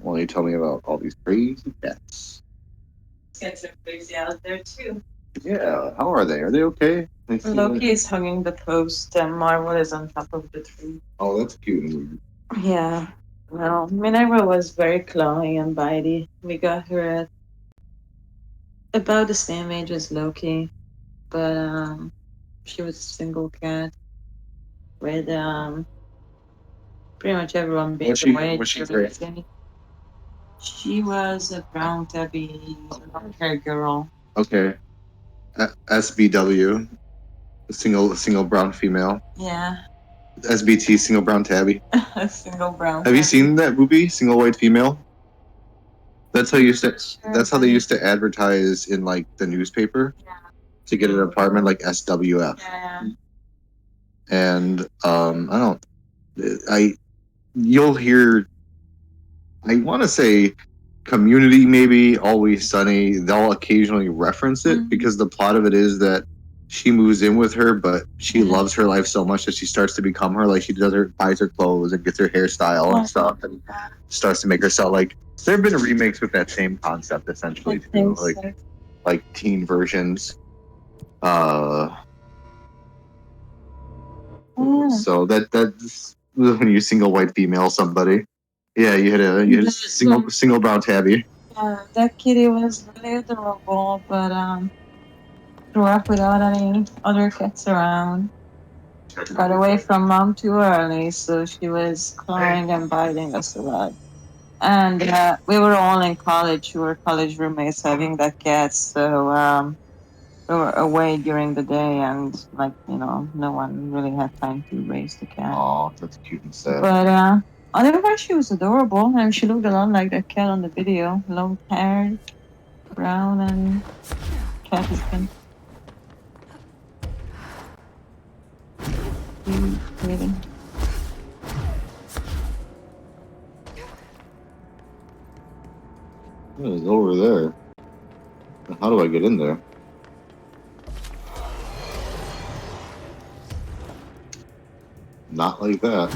Well, you tell me about all these crazy cats. Cats are crazy out there too. Yeah, how are they? Are they okay? Loki is hugging the post, and Marvel is on top of the tree. Oh, that's cute and weird. Yeah. Well, Minerva was very clawy and bitey. We got her at about the same age as Loki, but she was a single cat with pretty much everyone being away. Was she great? She was a brown tabby long hair girl. Okay. SBW, single brown female. Yeah. SBT, single brown tabby. A single brown. Have you seen that movie, Single White Female? That's how that's how they used to advertise in like the newspaper to get an apartment, like SWF. Yeah. And I don't I you'll hear, I want to say Community, maybe Always Sunny, they'll occasionally reference it because the plot of it is that she moves in with her, but she loves her life so much that she starts to become her. Like she buys her clothes and gets her hairstyle and stuff, and starts to make herself like. There have been remakes with that same concept essentially too, like teen versions. So that's when you single white female somebody. Yeah, you had a single brown tabby. That kitty was really adorable, but grew up without any other cats around. Got away from mom too early, so she was clawing and biting us a lot. And we were all in college. We were college roommates having that cat, so we were away during the day, and like no one really had time to raise the cat. Oh, that's cute and sad. But otherwise, she was adorable, and she looked a lot like that cat on the video, long hair, brown and catty skin. Really. It's over there. How do I get in there? Not like that.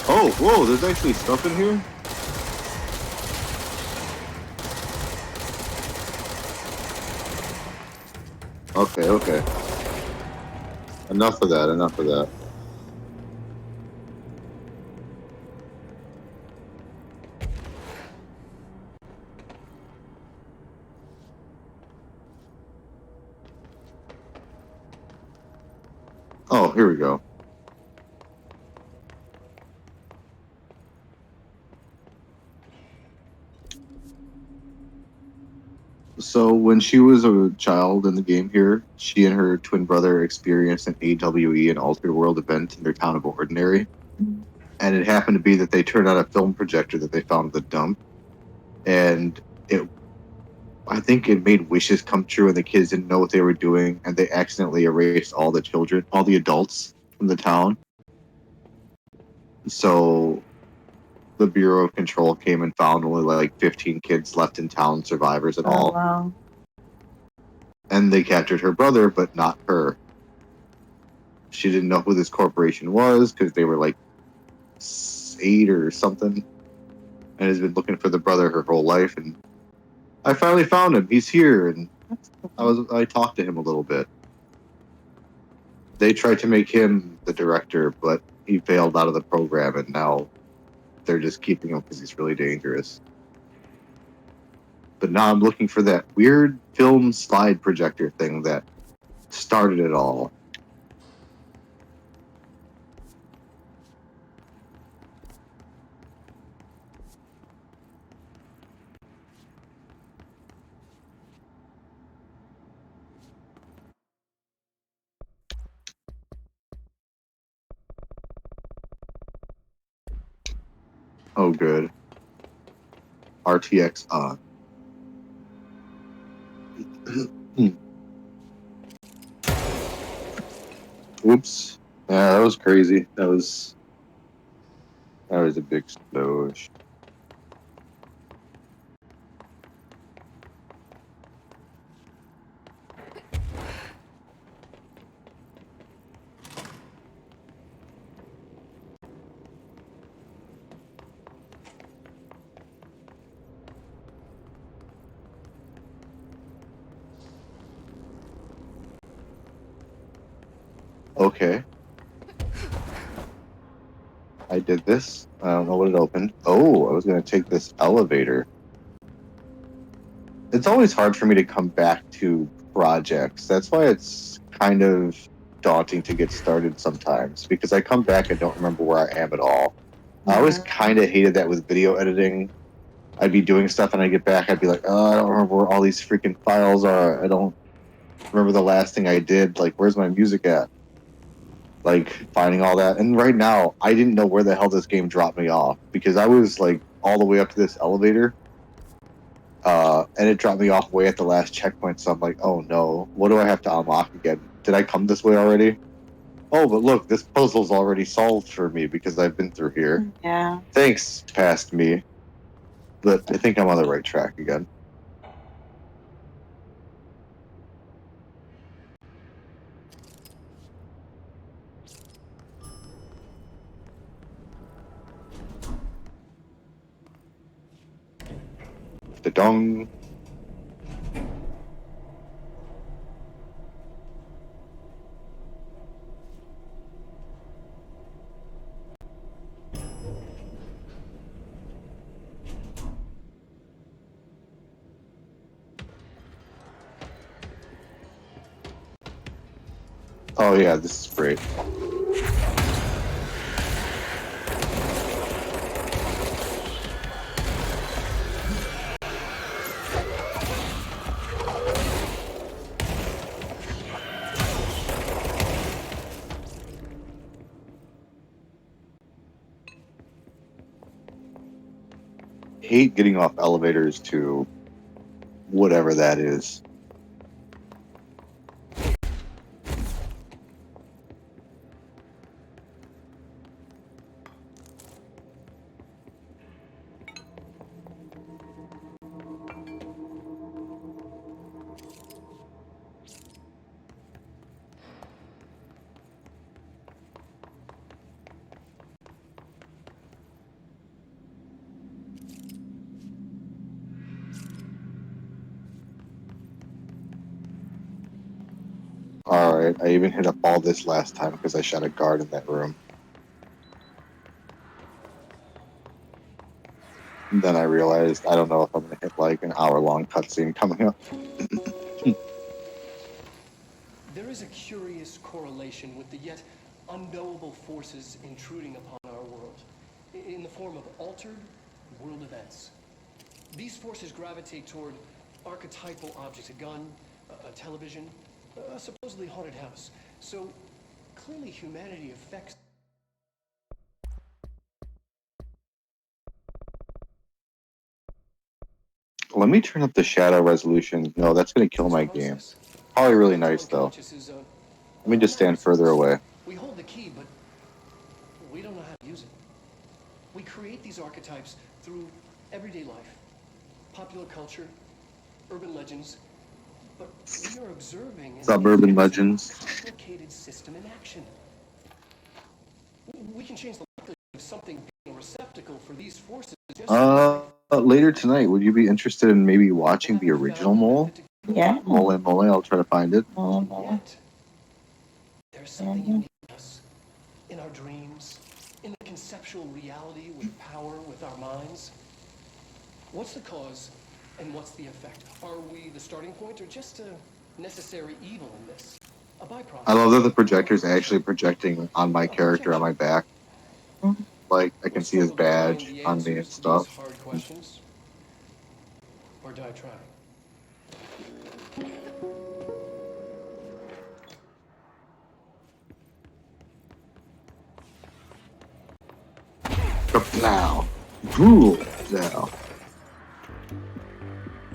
Oh, whoa, there's actually stuff in here? Okay, okay. Enough of that, enough of that. Oh, here we go. So when she was a child in the game here, she and her twin brother experienced an AWE, an altered world event in their town of Ordinary. And it happened to be that they turned on a film projector that they found at the dump. And I think it made wishes come true, and the kids didn't know what they were doing, and they accidentally erased all the children, all the adults from the town. So the Bureau of Control came and found only like 15 kids left in town, survivors and all. Wow. And they captured her brother, but not her. She didn't know who this corporation was because they were like 8 or something, and has been looking for the brother her whole life. And I finally found him. He's here, and I talked to him a little bit. They tried to make him the director, but he failed out of the program, and now they're just keeping him because he's really dangerous. But now I'm looking for that weird film slide projector thing that started it all. Oh, good. RTX on. Oops. Yeah, that was crazy. That was a big sploosh. Okay. I did this. I don't know what it opened. Oh, I was going to take this elevator. It's always hard for me to come back to projects. That's why it's kind of daunting to get started sometimes, because I come back and don't remember where I am at all. I always kind of hated that with video editing. I'd be doing stuff and I'd get back, I'd be like, oh, I don't remember where all these freaking files are. I don't remember the last thing I did. Like, where's my music at? Like, finding all that. And right now, I didn't know where the hell this game dropped me off, because I was like all the way up to this elevator. And it dropped me off way at the last checkpoint. So I'm like, oh no, what do I have to unlock again? Did I come this way already? Oh, but look, this puzzle's already solved for me because I've been through here. Yeah. Thanks, past me. But I think I'm on the right track again. Da-dong. Oh yeah, this is great. Hate getting off elevators to whatever that is. Alright, I even hit up all this last time because I shot a guard in that room. And then I realized I don't know if I'm going to hit like an hour-long cutscene coming up. There is a curious correlation with the yet unknowable forces intruding upon our world, in the form of altered world events. These forces gravitate toward archetypal objects, a gun, a television, a supposedly haunted house. So clearly humanity affects... Let me turn up the shadow resolution. No, that's going to kill my game. Probably really nice, though. Let me just stand further away. We hold the key, but we don't know how to use it. We create these archetypes through everyday life, popular culture, urban legends, but we are observing Suburban legends. A complicated system in action. We can change the likelihood of something being a receptacle for these forces. Later tonight, would you be interested in maybe watching the original Mole? Yeah. Mole and Mole, I'll try to find it. Yet, there's something unique in us, in our dreams, in the conceptual reality with power with our minds. What's the cause and what's the effect? Are we the starting point or just a necessary evil in this? A byproduct? I love that the projector's actually projecting on my character on my back. Like, I can see his badge on me and stuff. Hard questions? Or die trying? Now, rule now.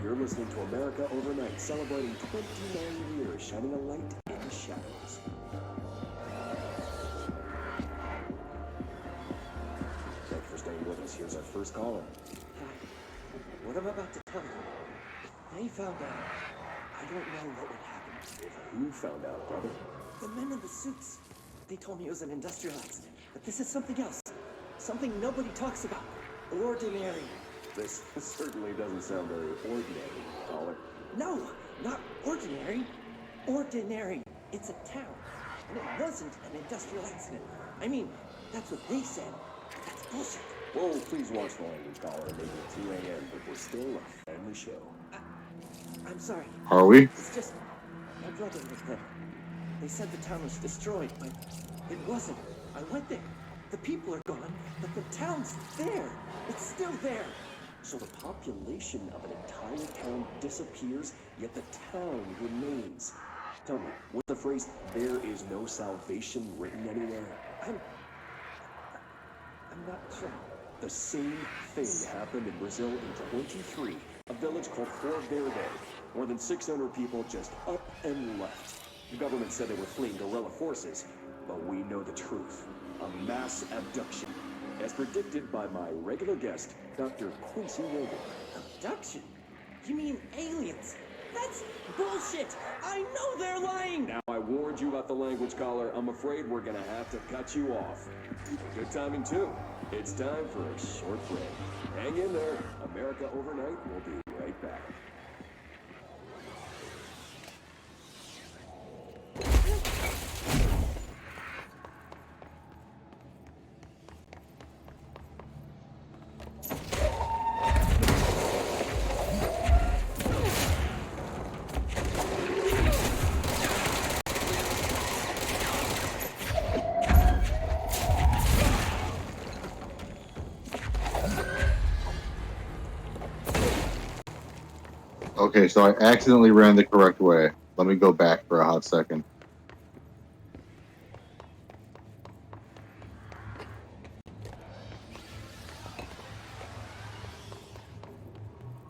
You're listening to America Overnight, celebrating 29 years, shining a light in the shadows. Thank you for staying with us. Here's our first caller. Hi. What I'm about to tell you, if they found out, I don't know what would happen. If who found out, brother? The men in the suits. They told me it was an industrial accident, but this is something else. Something nobody talks about. Ordinary. This certainly doesn't sound very ordinary, caller. No, not ordinary. Ordinary. It's a town. and it wasn't an industrial accident. I mean, that's what they said. That's bullshit. Whoa, please watch the language, caller. Maybe 2 a.m., but we're still a family show. I'm sorry. Are we? It's just my brother lived there. They said the town was destroyed, but it wasn't. I went there. The people are gone, but the town's there. It's still there. So the population of an entire town disappears, yet the town remains. Tell me, was the phrase, "there is no salvation," written anywhere? I'm not sure. The same thing happened in Brazil in 23, a village called Fort Verde. More than 600 people just up and left. The government said they were fleeing guerrilla forces, but we know the truth. A mass abduction, as predicted by my regular guest, Dr. Quincy Rogan. Abduction? You mean aliens? That's bullshit! I know they're lying! Now I warned you about the language, caller. I'm afraid we're gonna have to cut you off. Good timing, too. It's time for a short break. Hang in there. America Overnight will be right back. Okay, so I accidentally ran the correct way. Let me go back for a hot second.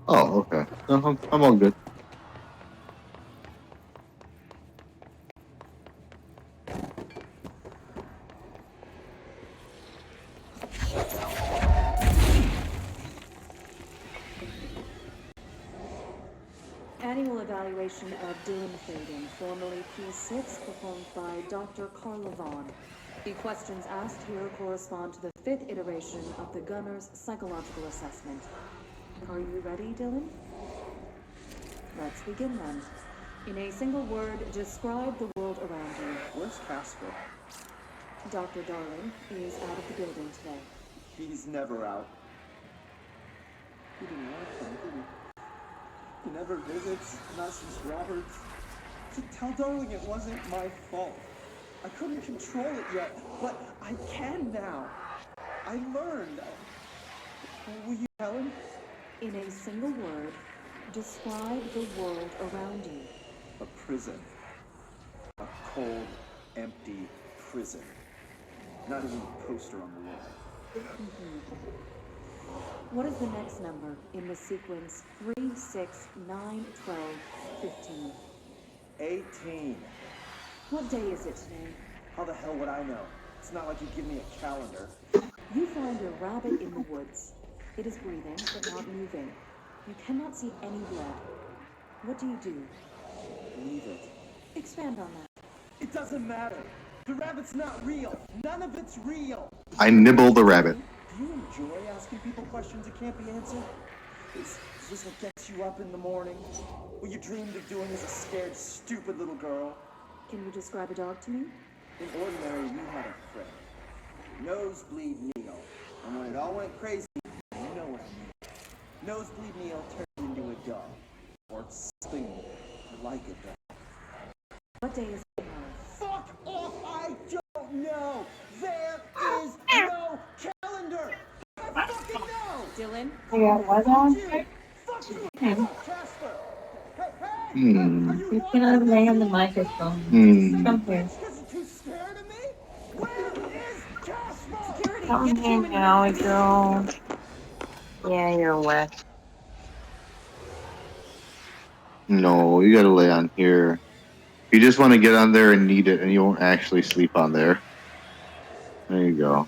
Oh, okay. No, I'm all good. Annual evaluation of Dylan Faden, formerly P6, performed by Dr. Carla Vaughn. The questions asked here correspond to the 5th iteration of the Gunner's psychological assessment. Are you ready, Dylan? Let's begin then. In a single word, describe the world around you. Where's Casper? Dr. Darling is out of the building today. He's never out. He didn't like him, did he? He never visits, not since Roberts. So tell Darling it wasn't my fault. I couldn't control it yet, but I can now. I learned. Will you tell him? In a single word, describe the world around you. A prison. A cold, empty prison. Not even a poster on the wall. What is the next number in the sequence 3, 6, 9, 12, 15? 18. What day is it today? How the hell would I know? It's not like you give me a calendar. You find a rabbit in the woods. It is breathing, but not moving. You cannot see any blood. What do you do? Leave it. Expand on that. It doesn't matter. The rabbit's not real. None of it's real. I nibble the rabbit. Do you enjoy asking people questions that can't be answered? Is this what gets you up in the morning? What you dreamed of doing as a scared, stupid little girl? Can you describe a dog to me? In ordinary, we had a friend. Nosebleed Neil. And when it all went crazy, you know what I mean. Nosebleed Neil turned into a dog. Or something like a dog. What day is it? Fuck off! I don't know! There is no calendar! I fucking know! Dylan? Yeah, what on? You! Fuck you! Casper! Hey, hey! Hmm. Are you You watching cannot lay this? on the microphone. Come here. Because you're too scared of me? Where is Casper? Security, Come get the here human now, in. girl. Yeah, you're wet. No, you gotta lay on here. You just want to get on there and knead it, and you won't actually sleep on there. There you go.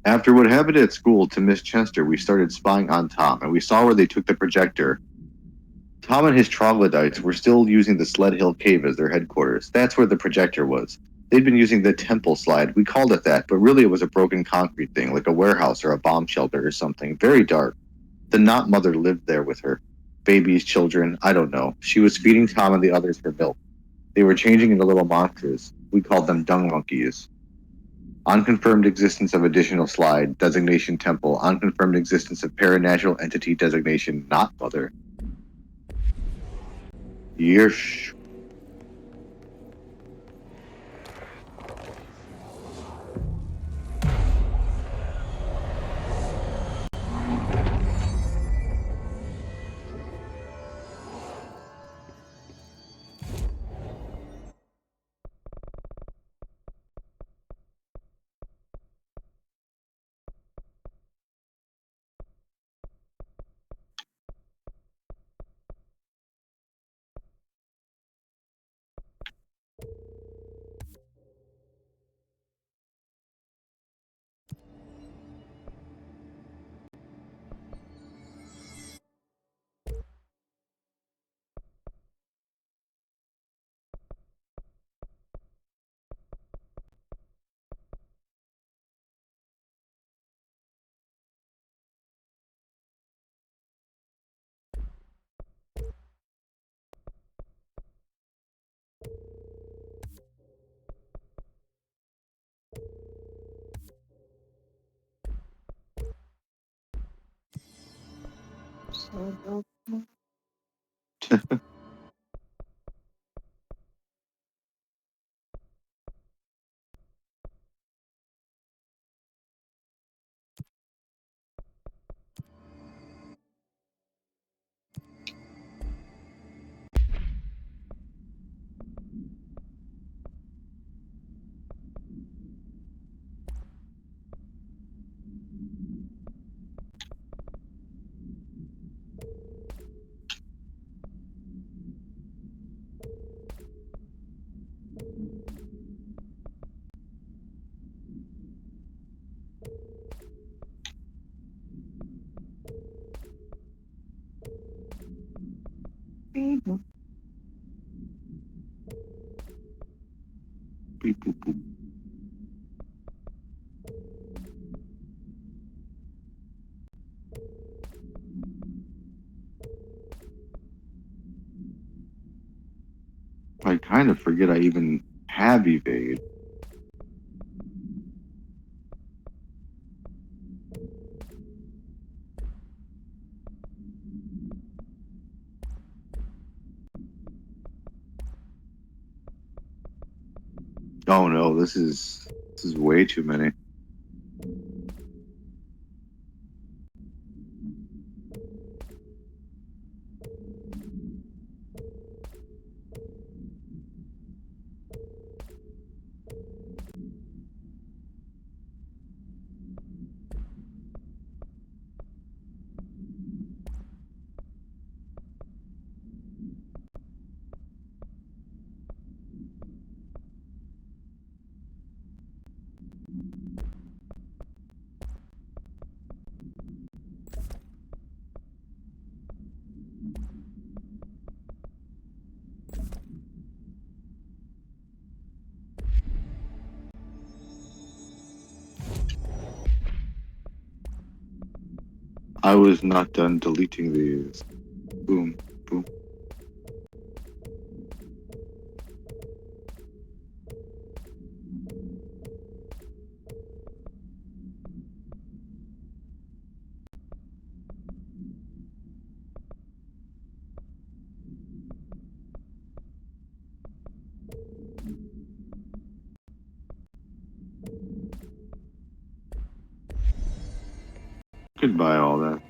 After what happened at school to Miss Chester, we started spying on Tom, and we saw where they took the projector. Tom and his troglodytes were still using the Sled Hill Cave as their headquarters. That's where the projector was. They'd been using the temple slide. We called it that, but really it was a broken concrete thing, like a warehouse or a bomb shelter or something. Very dark. The not mother lived there with her. Babies, children, I don't know. She was feeding Tom and the others her milk. They were changing into little monsters. We called them dung monkeys. Unconfirmed existence of additional slide, designation temple, unconfirmed existence of paranatural entity designation not mother. Yeesh. Beep, boop, boop. I kind of forget I even have evade. Oh no, this is way too many. I was not done deleting these. Boom, boom. Goodbye, all that.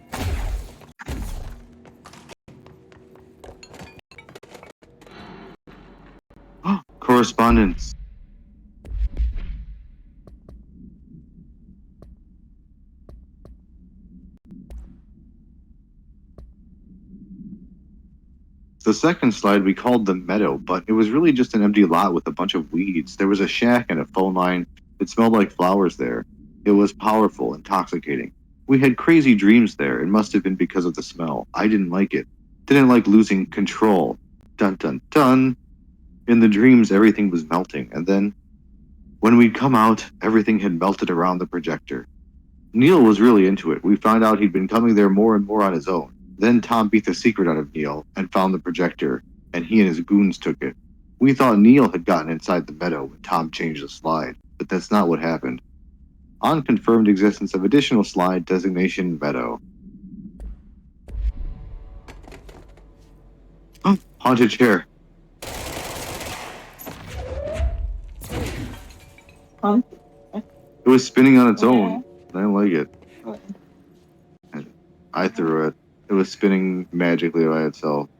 Correspondence. The second slide we called the meadow, but it was really just an empty lot with a bunch of weeds. There was a shack and a phone line. It smelled like flowers there. It was powerful, intoxicating. We had crazy dreams there. It must have been because of the smell. I didn't like it. Didn't like losing control. Dun dun dun. In the dreams, everything was melting, and then when we'd come out, everything had melted around the projector. Neil was really into it. We found out he'd been coming there more and more on his own. Then Tom beat the secret out of Neil and found the projector, and he and his goons took it. We thought Neil had gotten inside the meadow when Tom changed the slide, but that's not what happened. Unconfirmed existence of additional slide designation meadow. Oh, haunted chair. It was spinning on its own. I didn't like it. I threw it. It was spinning magically by itself.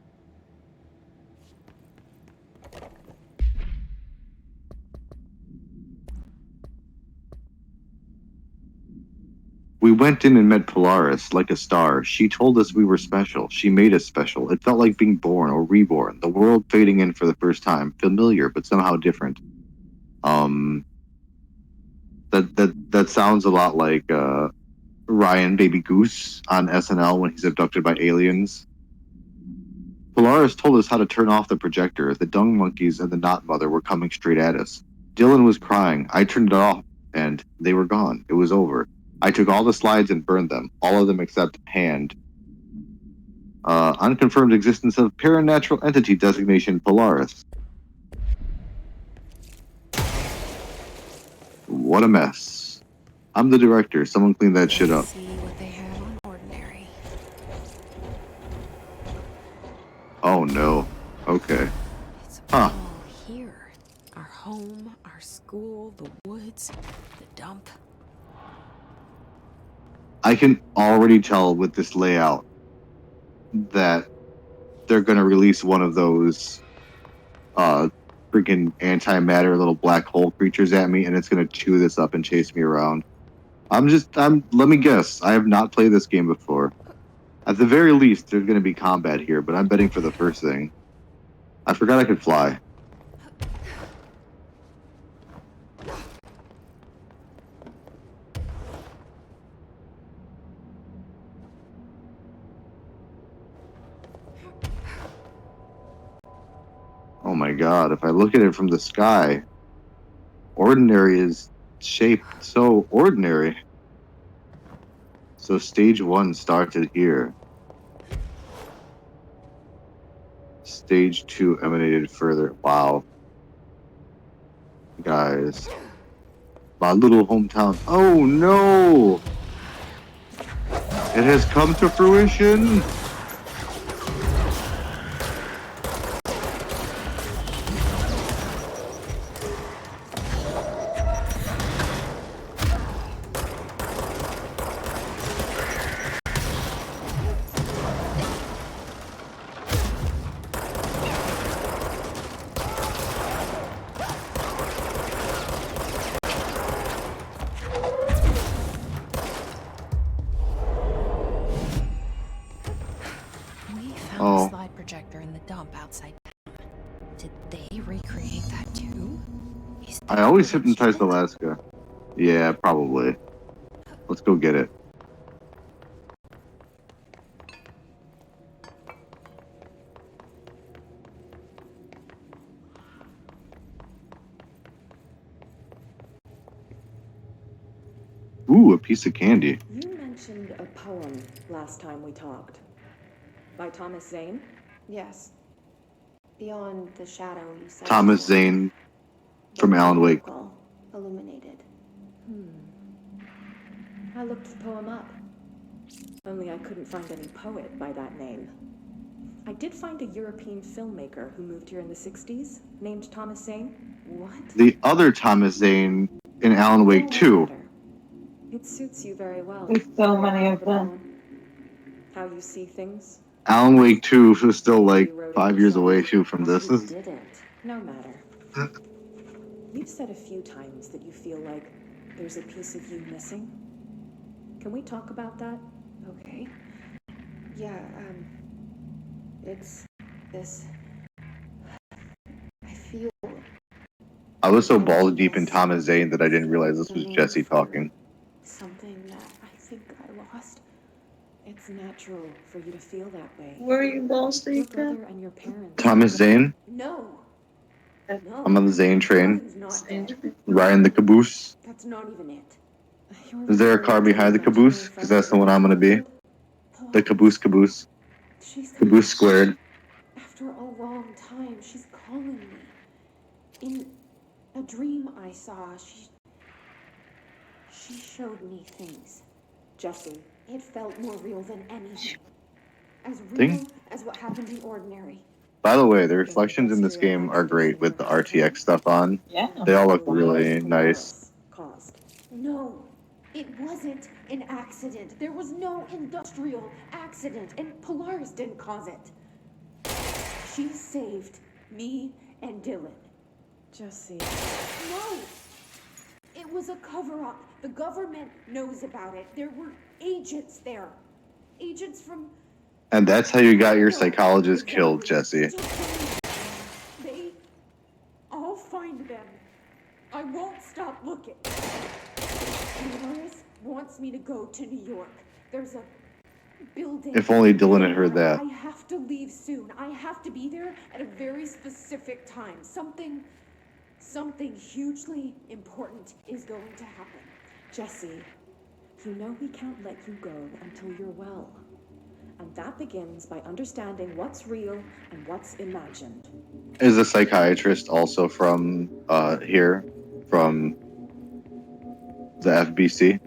We went in and met Polaris, like a star. She told us we were special. She made us special. It felt like being born or reborn. The world fading in for the first time. Familiar, but somehow different. That sounds a lot like Ryan Baby Goose on SNL when he's abducted by aliens. Polaris told us how to turn off the projector. The dung monkeys and the knot mother were coming straight at us. Dylan was crying. I turned it off, and they were gone. It was over. I took all the slides and burned them. All of them except Hand. Unconfirmed existence of paranatural entity designation Polaris. What a mess. I'm the director. Someone clean that shit up. See what they have on Ordinary. Oh no. Okay. It's Huh. all here. Our home, our school, the woods, the dump. I can already tell with this layout that they're going to release one of those freaking antimatter little black hole creatures at me, and it's going to chew this up and chase me around. Let me guess. I have not played this game before. At the very least, there's going to be combat here, but I'm betting for the first thing. I forgot I could fly. Oh my god, if I look at it from the sky, Ordinary is shaped so ordinary. So stage 1 started here. Stage 2 emanated further. Wow. Guys. My little hometown. Oh no! It has come to fruition! The slide projector in the dump outside town. Did they recreate that too? I always hypnotized Alaska. Yeah, probably. Let's go get it. Ooh, a piece of candy. You mentioned a poem last time we talked. By Thomas Zane? Yes. Beyond the shadow, you said. Thomas Zane from Alan Wake. Illuminated. I looked the poem up. Only I couldn't find any poet by that name. I did find a European filmmaker who moved here in the 60s, named Thomas Zane. What? The other Thomas Zane in Alan Wake 2. It suits you very well. There's so many of them. How you see things. Alan Wake 2 was still like 5 years away too from this. You didn't. No matter. You've said a few times that you feel like there's a piece of you missing. Can we talk about that? Okay. Yeah, it's this. I feel. I was so balls deep in Thomas Zane that I didn't realize this was Jesse talking. Something that I think I lost. It's natural for you to feel that way. Where are you balls Your deep brother and your parents. Thomas Zane? No. I'm on the Zane train. It's not dead. Riding the caboose. That's not even it. You're Is there a very car behind the too caboose? Because that's the one I'm gonna be. The caboose. She's Caboose squared. After a long time, she's calling me. In a dream I saw, she showed me things. Jesse, it felt more real than anything. As real as what happened in Ordinary. By the way, the reflections in this game are great with the RTX stuff on. Yeah. They all look really nice. Caused. No, it wasn't an accident. There was no industrial accident, and Polaris didn't cause it. She saved me and Dylan. Jesse. No! It was a cover-up. The government knows about it. There were agents there. Agents from... And that's how you got your psychologist killed, Jesse. I'll find them. I won't stop looking. Polaris wants me to go to New York. There's a building. If only Dylan had heard that. I have to leave soon. I have to be there at a very specific time. Something hugely important is going to happen. Jesse, you know we can't let you go until you're well. And that begins by understanding what's real and what's imagined. Is a psychiatrist also from here? From the FBC?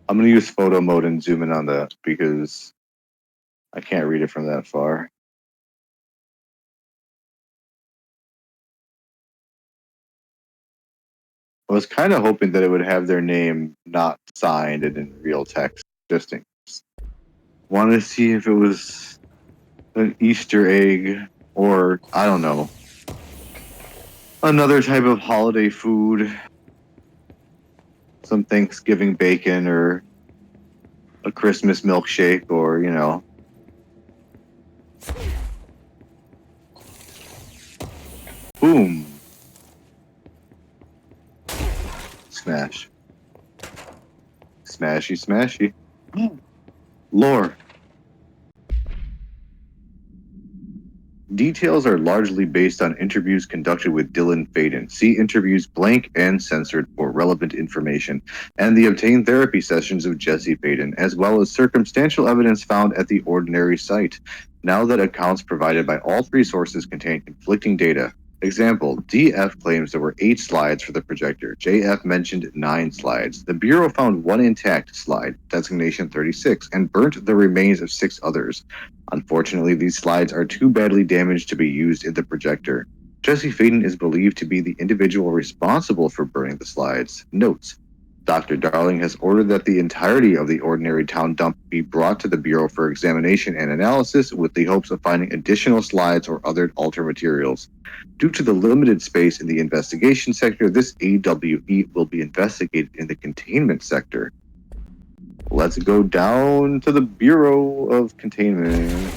I'm going to use photo mode and zoom in on that because I can't read it from that far. I was kind of hoping that it would have their name not signed and in real text, just in case. Wanted to see if it was an Easter egg or, I don't know, another type of holiday food. Some Thanksgiving bacon or a Christmas milkshake or, you know. Boom. Smash. Smashy, smashy. Lore. Details are largely based on interviews conducted with Dylan Faden. See interviews blank and censored for relevant information, and the obtained therapy sessions of Jesse Faden, as well as circumstantial evidence found at the Ordinary site. Now that accounts provided by all three sources contain conflicting data. Example, DF claims there were 8 slides for the projector. JF mentioned 9 slides. The Bureau found 1 intact slide, designation 36, and burnt the remains of 6 others. Unfortunately, these slides are too badly damaged to be used in the projector. Jesse Faden is believed to be the individual responsible for burning the slides. Notes: Dr. Darling has ordered that the entirety of the Ordinary Town dump be brought to the Bureau for examination and analysis with the hopes of finding additional slides or other alter materials. Due to the limited space in the investigation sector, this AWE will be investigated in the containment sector. Let's go down to the Bureau of Containment.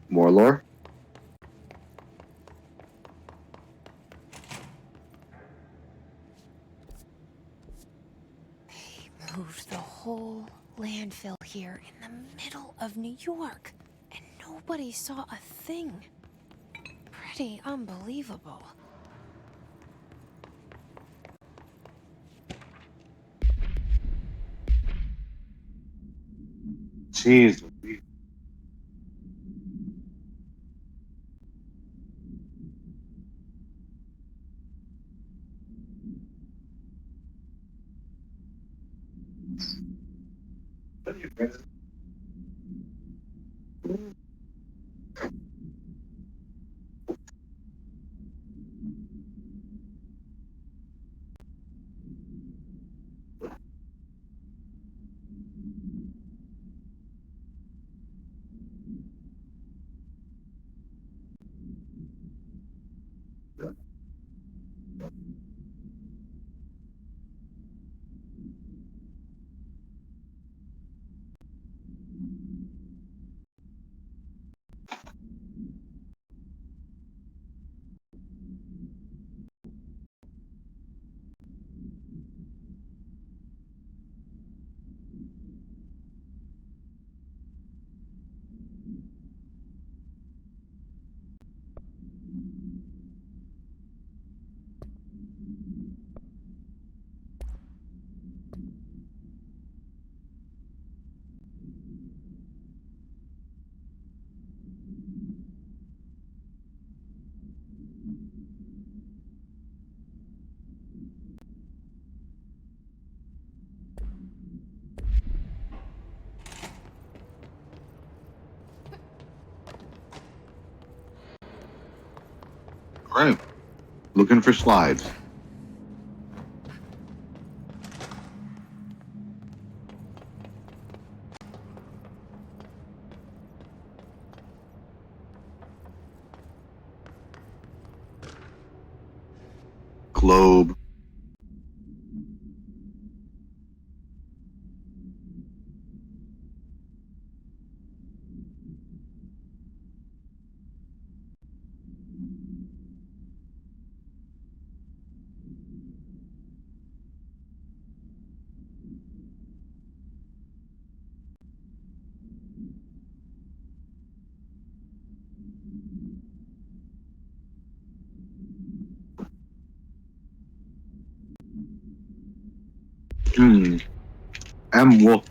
More lore? They moved the whole landfill here in the middle of New York, and nobody saw a thing. Pretty unbelievable. Jeez. All right. Looking for slides. Globe. Hmm. M. Wolf.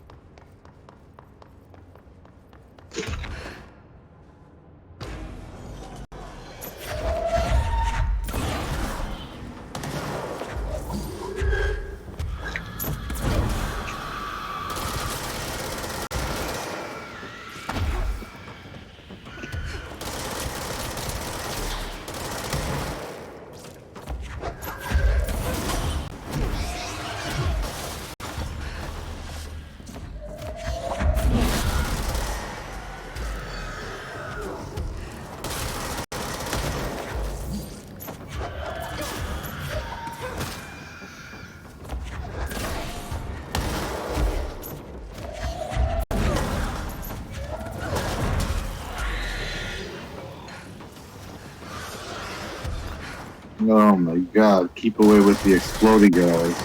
Oh my god, keep away with the exploding guys.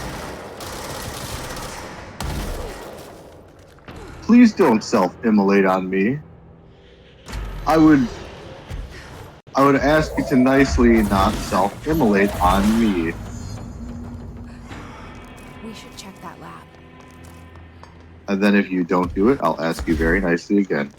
Please don't self-immolate on me. I would ask you to nicely not self-immolate on me. We should check that lab. And then if you don't do it, I'll ask you very nicely again.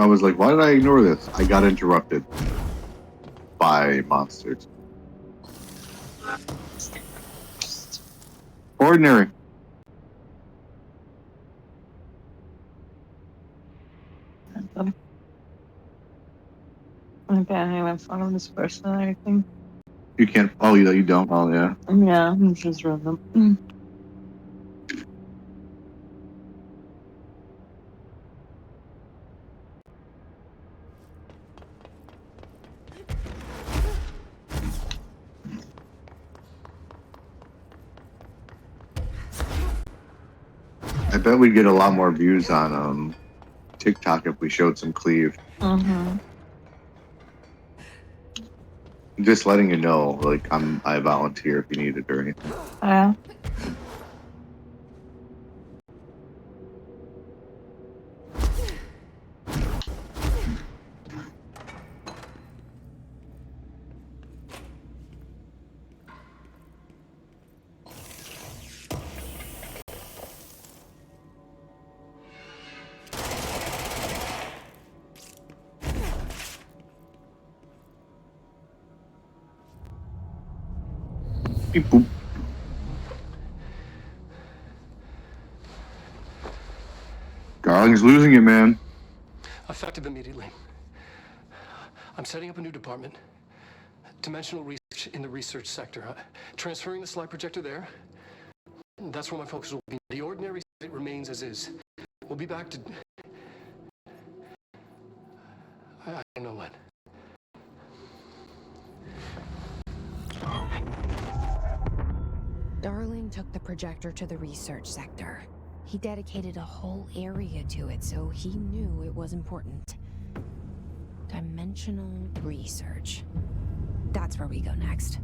I was like, why did I ignore this? I got interrupted by monsters. Ordinary. I can't even follow this person or anything. You can't. Oh, you don't. Oh, yeah. Yeah, it's just random. I bet we'd get a lot more views on TikTok if we showed some cleave. Mm-hmm. Just letting you know, like I volunteer if you need it or anything. Yeah. Beep boop. Darling's losing it, man. Effective immediately. I'm setting up a new department. Dimensional research in the research sector. Transferring the slide projector there. That's where my focus will be. The ordinary site remains as is. We'll be back to... I don't know when. Darling took the projector to the research sector. He dedicated a whole area to it, so he knew it was important. Dimensional research. That's where we go next.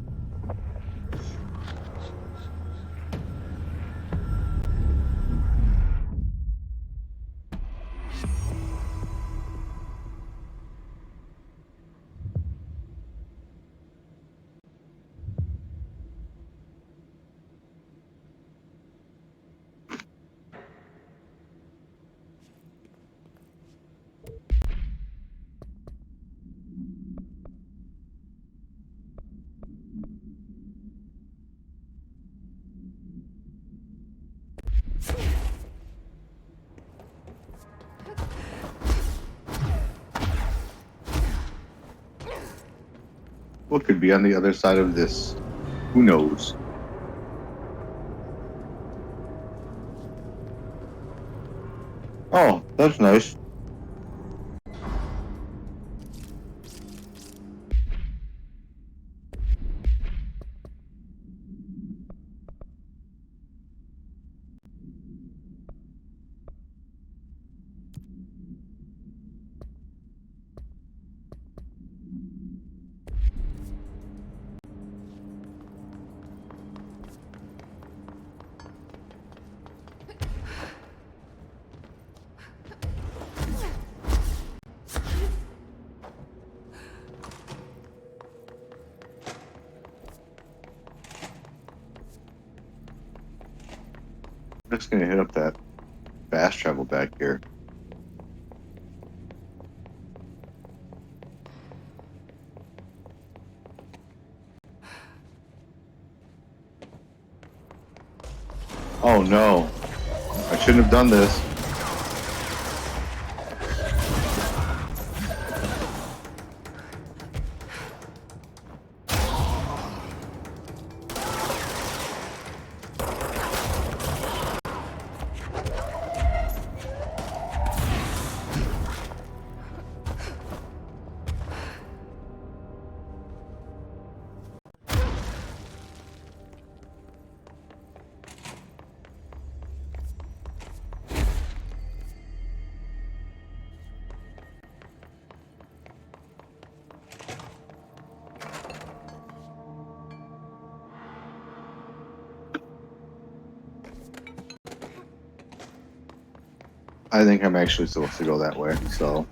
What could be on the other side of this? Who knows? Oh, that's nice. I'm just gonna hit up that fast travel back here. Oh no. I shouldn't have done this. I think I'm actually supposed to go that way, so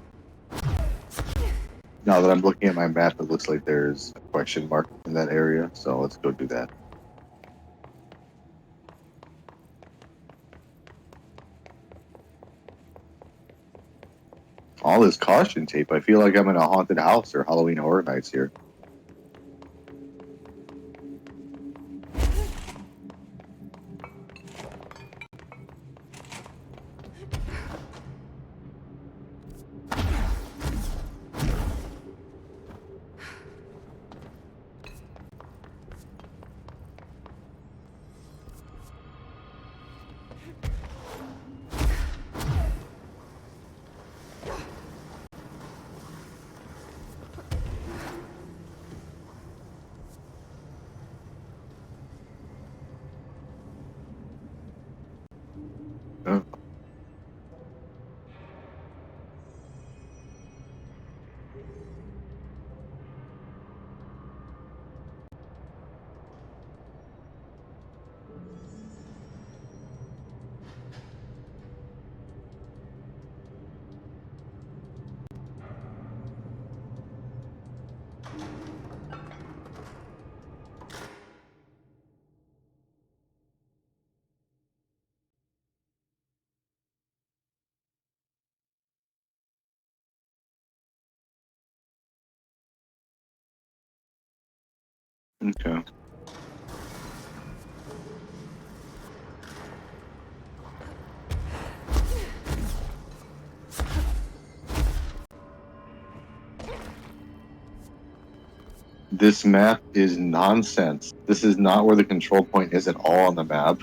now that I'm looking at my map, it looks like there's a question mark in that area, so let's go do that. All this caution tape, I feel like I'm in a haunted house or Halloween Horror Nights here. Oh. Okay. This map is nonsense. This is not where the control point is at all on the map.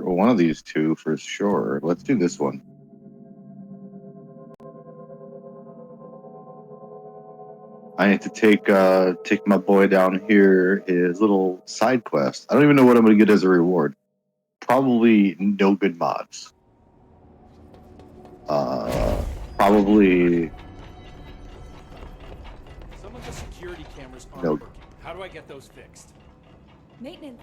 One of these two for sure. Let's do this one. I need to take my boy down here his little side quest. I don't even know what I'm gonna get as a reward. Probably no good mods. Probably Some of the security cameras aren't no. working. How do I get those fixed? Maintenance.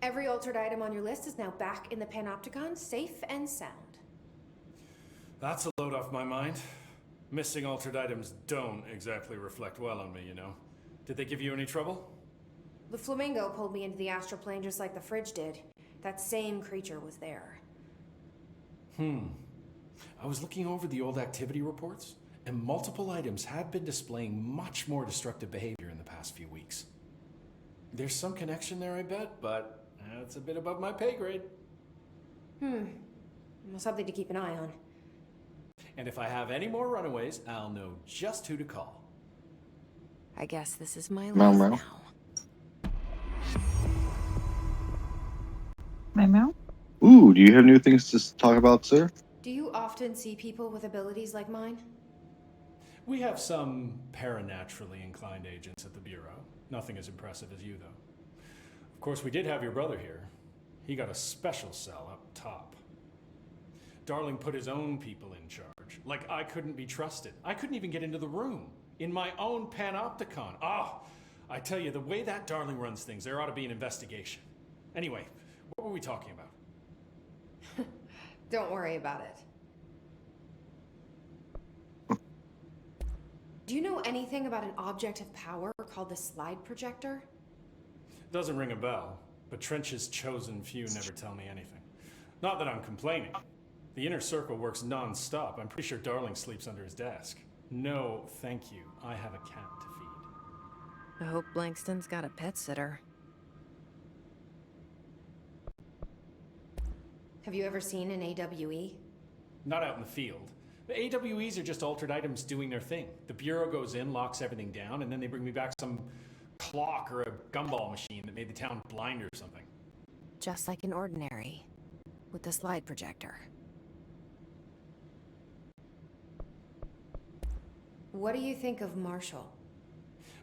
Every altered item on your list is now back in the Panopticon, safe and sound. That's a load off my mind. Missing altered items don't exactly reflect well on me, you know. Did they give you any trouble? The flamingo pulled me into the astral plane just like the fridge did. That same creature was there. I was looking over the old activity reports, and multiple items have been displaying much more destructive behavior in the past few weeks. There's some connection there, I bet, but it's a bit above my pay grade. Well, something to keep an eye on. And if I have any more runaways, I'll know just who to call. I guess this is my Meow, life meow. now. Meow meow. Ooh, do you have new things to talk about, sir? Do you often see people with abilities like mine? We have some paranaturally inclined agents at the Bureau. Nothing as impressive as you, though. Of course, we did have your brother here. He got a special cell up top. Darling put his own people in charge. Like I couldn't be trusted. I couldn't even get into the room. In my own panopticon. I tell you, the way that Darling runs things, there ought to be an investigation. Anyway, what were we talking about? Don't worry about it. Do you know anything about an object of power called the slide projector? Doesn't ring a bell, but Trench's chosen few never tell me anything. Not that I'm complaining. The inner circle works non-stop. I'm pretty sure Darling sleeps under his desk. No, thank you. I have a cat to feed. I hope Blankston's got a pet sitter. Have you ever seen an AWE? Not out in the field. The AWEs are just altered items doing their thing. The Bureau goes in, locks everything down, and then they bring me back some clock or a gumball machine that made the town blind or something. Just like an ordinary, with the slide projector. What do you think of Marshall?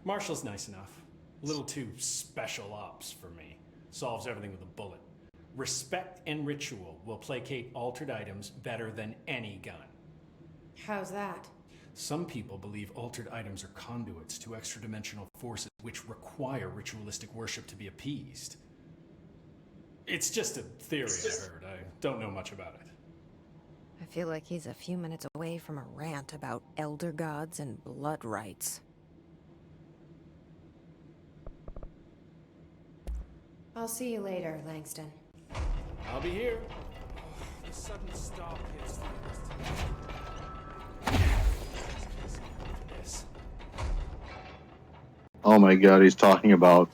Marshall's nice enough. A little too special ops for me. Solves everything with a bullet. Respect and ritual will placate altered items better than any gun. How's that? Some people believe altered items are conduits to extra-dimensional forces which require ritualistic worship to be appeased. It's just a theory I heard. I don't know much about it. I feel like he's a few minutes away from a rant about elder gods and blood rites. I'll see you later, Langston. I'll be here. The sudden stop hits Yes. Oh my god, he's talking about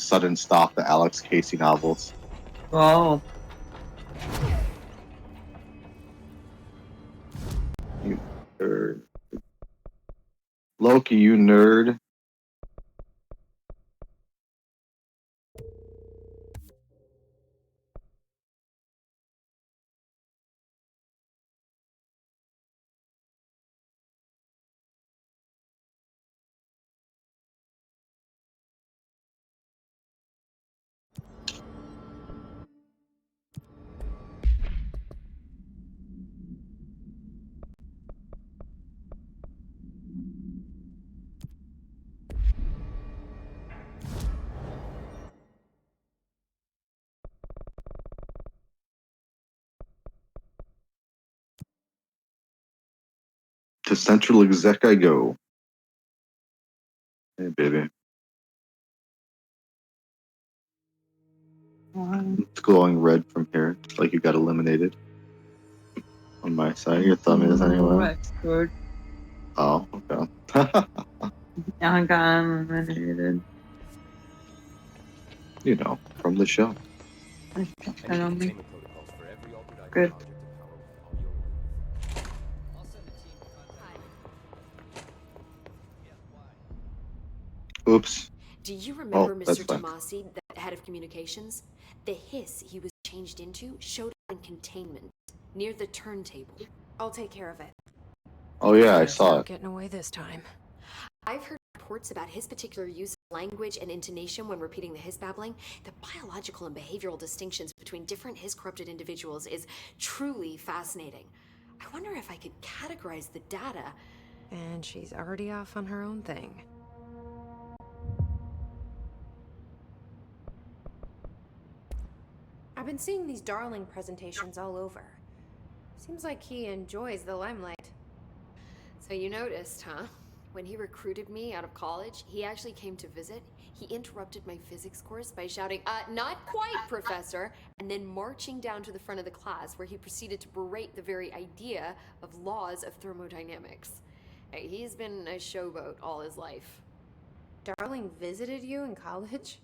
Sudden Stop, the Alex Casey novels. Oh, You nerd. Loki, you nerd. To Central Exec I go. Hey, baby. It's glowing red from here. It's like you got eliminated. On my side, your thumb is anyway. that's good. Oh, okay. I got eliminated. You know, from the show. I don't think. Good. Oops. Do you remember that's Mr. fine. Tomasi, the head of communications? The hiss he was changed into showed up in containment, near the turntable. I'll take care of it. Oh yeah, I Better saw start it. getting away this time. I've heard reports about his particular use of language and intonation when repeating the hiss babbling. The biological and behavioral distinctions between different hiss-corrupted individuals is truly fascinating. I wonder if I could categorize the data. And she's already off on her own thing. I've been seeing these Darling presentations all over. Seems like he enjoys the limelight. So you noticed, huh? When he recruited me out of college, he actually came to visit. He interrupted my physics course by shouting, not quite, Professor, and then marching down to the front of the class where he proceeded to berate the very idea of laws of thermodynamics. Hey, he's been a showboat all his life. Darling visited you in college?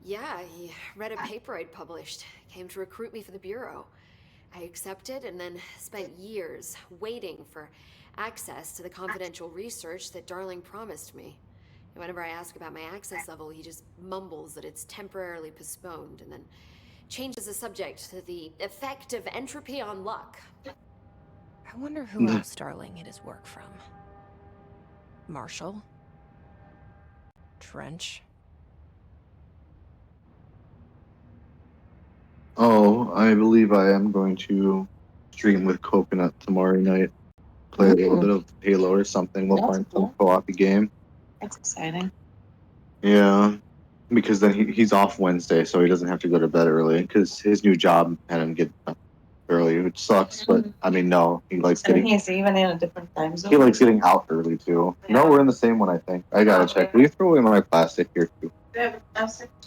Yeah, he read a paper I'd published, came to recruit me for the Bureau. I accepted and then spent years waiting for access to the confidential research that Darling promised me. And whenever I ask about my access level, he just mumbles that it's temporarily postponed and then changes the subject to the effect of entropy on luck. I wonder who else Darling had his work from. Marshall? Trench? Oh, I believe I am going to stream with Coconut tomorrow night. Play a little bit of Halo or something. We'll That's find cool. some co-op game. That's exciting. Yeah, because then he's off Wednesday, so he doesn't have to go to bed early. Because his new job had him get up early, which sucks. But I mean, no, he likes And getting. he's even in a different time zone. He likes getting out early too. No, we're in the same one, I think. I gotta check. Will you throw away my plastic here too?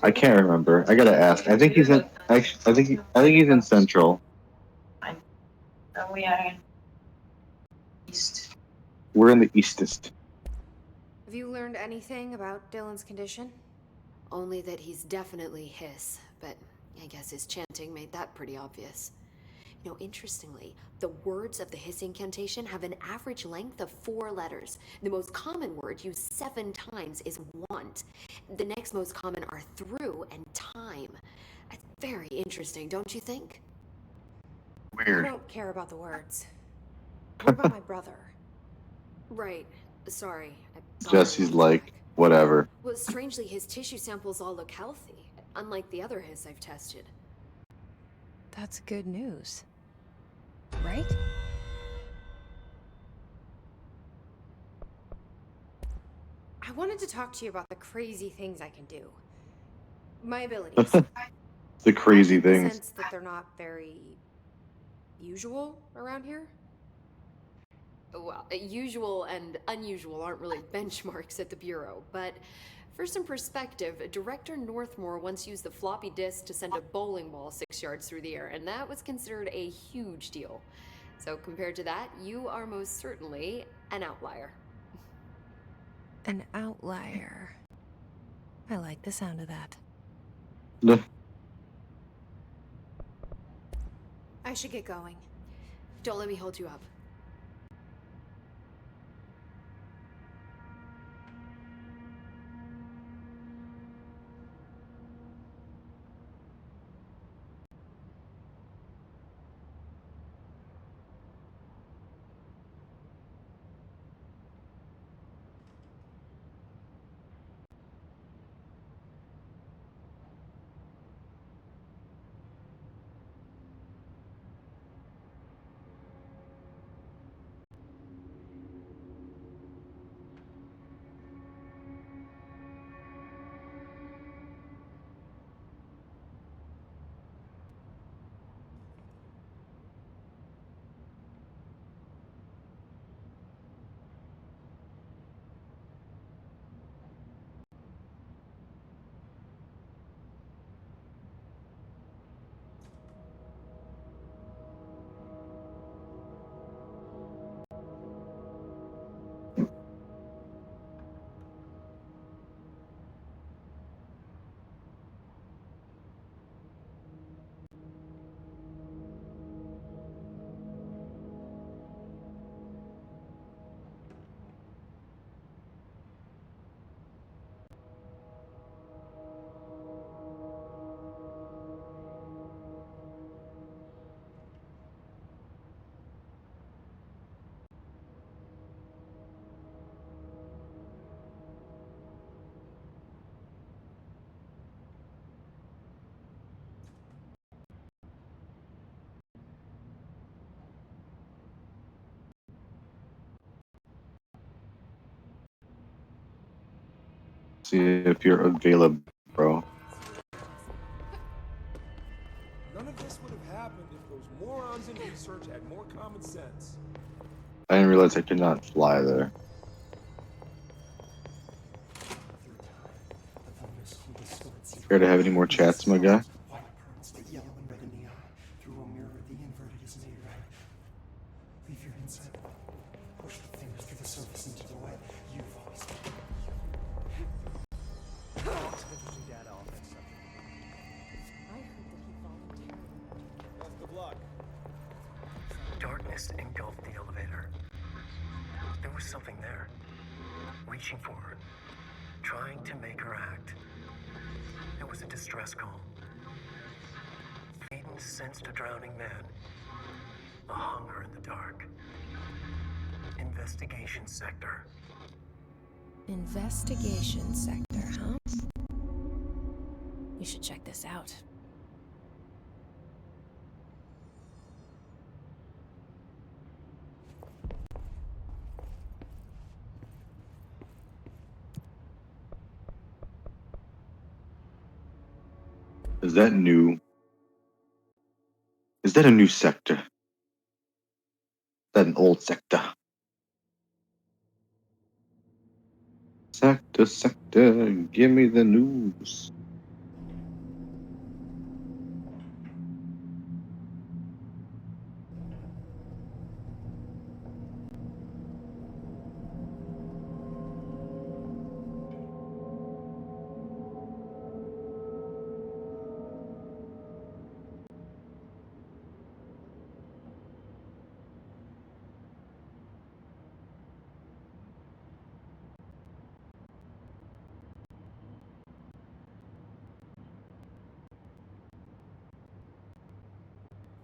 I can't remember. I gotta ask. I think he's in. Actually, I think he's in Central. We are in East. We're in the Eastest. Have you learned anything about Dylan's condition? Only that he's definitely hiss, but I guess his chanting made that pretty obvious. You know, interestingly, the words of the hiss incantation have an average length of 4 letters. The most common word used 7 times is want. The next most common are through and time. It's very interesting, don't you think? Weird. I don't care about the words. What about my brother? Right. Sorry. Jesse's like, whatever. Well, strangely, his tissue samples all look healthy, unlike the other hiss I've tested. That's good news. Right? I wanted to talk to you about the crazy things I can do. My abilities. The crazy I get the things. sense that they're not very usual around here. Well, usual and unusual aren't really benchmarks at the Bureau, but for some perspective, Director Northmore once used the floppy disk to send a bowling ball 6 yards through the air, and that was considered a huge deal. So compared to that, you are most certainly an outlier. An outlier. I like the sound of that. I should get going. Don't let me hold you up. See if you're available, bro. None of this would have happened if those morons in research had more realize I could not fly there. Care to have any more chats, my guy? Darkness engulfed the elevator. There was something there, reaching for her, trying to make her act. It was a distress call. Aiden sensed a drowning man, a hunger in the dark. Investigation sector. Investigation sector, huh? You should check this out. Is that new? Is that a new sector? Is that an old sector? Sector, give me the news.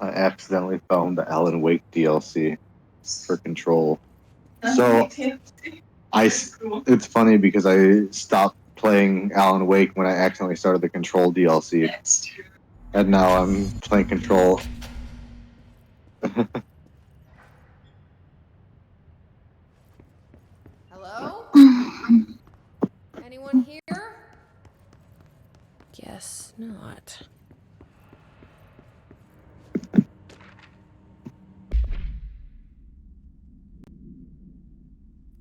I accidentally found the Alan Wake DLC for Control. So it's funny because I stopped playing Alan Wake when I accidentally started the Control DLC. That's true. And now I'm playing Control. Hello? Anyone here? Guess not.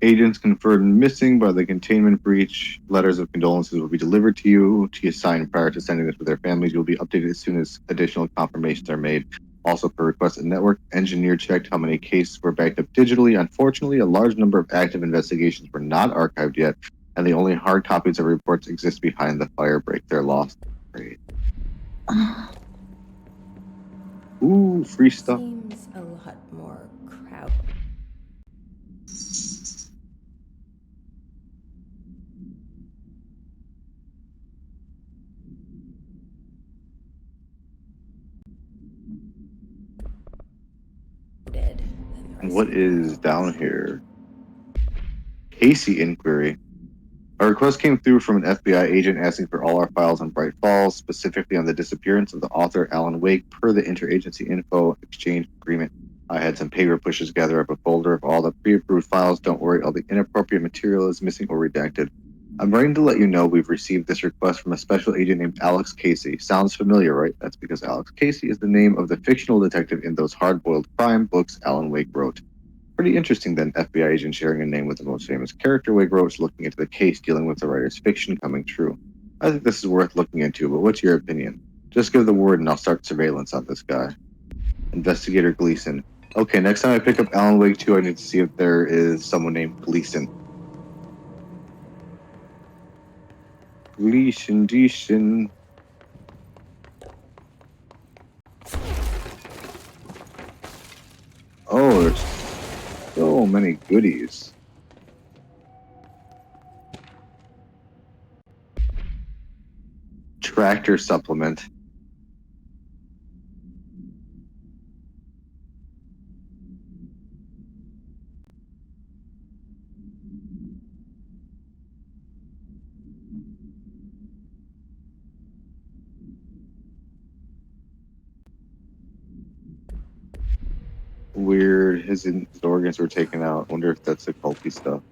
Agents confirmed missing by the containment breach. Letters of condolences will be delivered to you to assign prior to sending this with their families. You'll be updated as soon as additional confirmations are made. Also, per request, a network engineer checked how many cases were backed up digitally. Unfortunately, a large number of active investigations were not archived yet, and the only hard copies of reports exist behind the fire break. They're lost. Great. Ooh, free stuff. Seems a lot more crowded. What is down here? Casey inquiry. A request came through from an FBI agent asking for all our files on Bright Falls, specifically on the disappearance of the author Alan Wake per the interagency info exchange agreement. I had some paper pushes gather up a folder of all the pre-approved files. Don't worry, all the inappropriate material is missing or redacted. I'm writing to let you know we've received this request from a special agent named Alex Casey. Sounds familiar, right? That's because Alex Casey is the name of the fictional detective in those hard-boiled crime books Alan Wake wrote. Pretty interesting that an FBI agent sharing a name with the most famous character Wake wrote looking into the case dealing with the writer's fiction coming true. I think this is worth looking into, but what's your opinion? Just give the word and I'll start surveillance on this guy. Investigator Gleason. Okay, next time I pick up Alan Wake 2, I need to see if there is someone named Gleason. Gleason. Oh, there's so many goodies. Tractor supplement. Weird. His organs were taken out. Wonder if that's the culty stuff.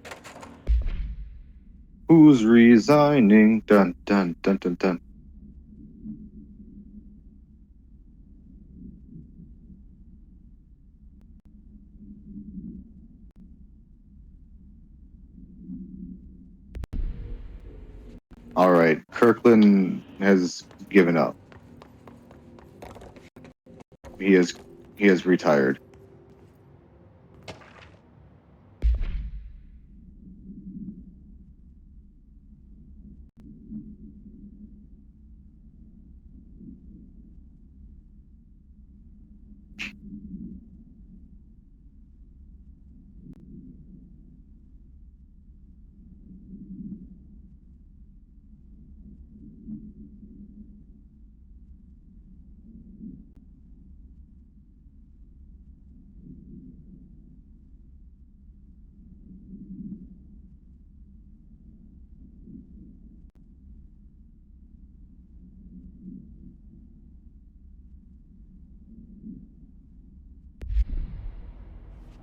Who's resigning? Dun dun dun dun dun. All right, Kirkland has given up. He has retired.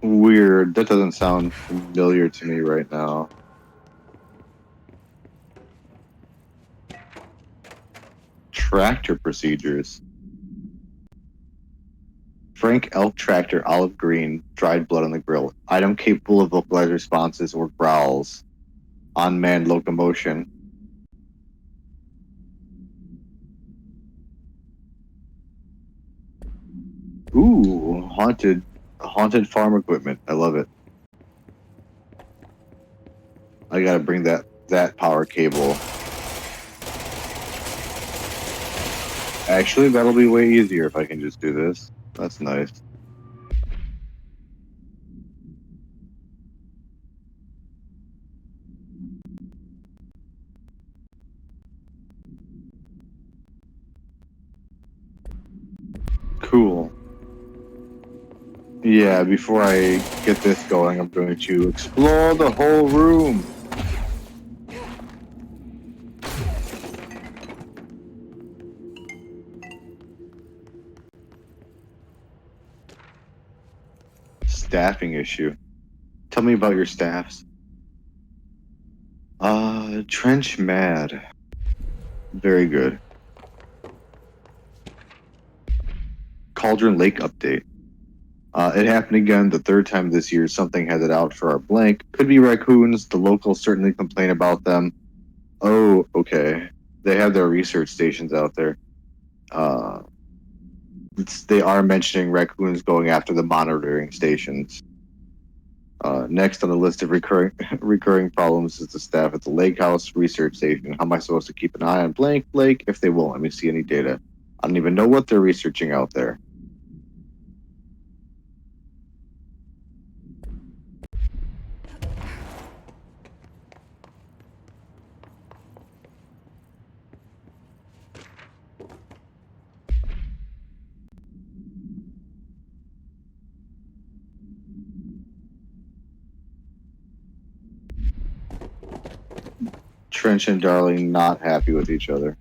Weird. That doesn't sound familiar to me right now. Tractor procedures. Frank elk tractor, olive green, dried blood on the grill. Item capable of vocalized responses or growls. Unmanned locomotion. Ooh, haunted farm equipment. I love it. I gotta bring that power cable. Actually, that'll be way easier if I can just do this. That's nice. Cool. Yeah, before I get this going, I'm going to explore the whole room. Staffing issue. Tell me about your staffs. Trench mad. Very good. Cauldron Lake update. It happened again the third time this year. Something headed out for our blank. Could be raccoons. The locals certainly complain about them. Oh, okay. They have their research stations out there. They are mentioning raccoons going after the monitoring stations. Next on the list of recurring problems is the staff at the lake house research station. How am I supposed to keep an eye on blank lake if they won't let me see any data? I don't even know what they're researching out there. Trench and Darling not happy with each other.